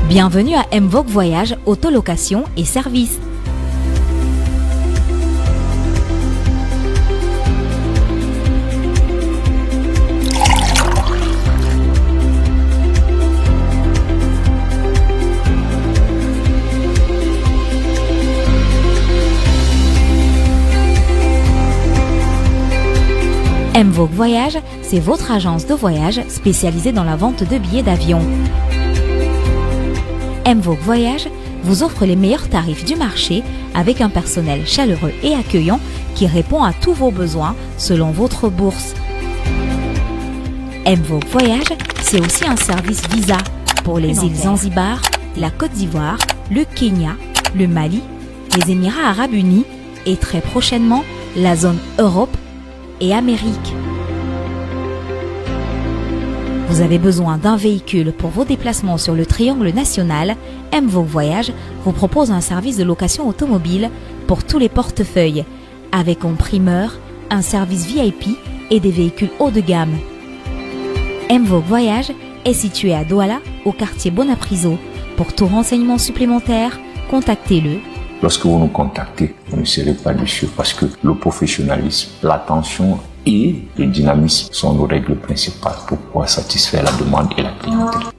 Bienvenue à Mvogue Voyage, autolocation et service. Mvogue Voyage, c'est votre agence de voyage spécialisée dans la vente de billets d'avion. Mvogue Voyage vous offre les meilleurs tarifs du marché avec un personnel chaleureux et accueillant qui répond à tous vos besoins selon votre bourse. Mvogue Voyage, c'est aussi un service visa pour les îles Zanzibar, la Côte d'Ivoire, le Kenya, le Mali, les Émirats Arabes Unis et très prochainement la zone Europe et Amérique. Vous avez besoin d'un véhicule pour vos déplacements sur le triangle national, Mvogue Voyage vous propose un service de location automobile pour tous les portefeuilles, avec en primeur un service VIP et des véhicules haut de gamme. Mvogue Voyage est situé à Douala, au quartier Bonapriso. Pour tout renseignement supplémentaire, contactez-le. Lorsque vous nous contactez, vous ne serez pas déçus parce que le professionnalisme, l'attention et le dynamisme sont nos règles principales pour pouvoir satisfaire la demande et la clientèle.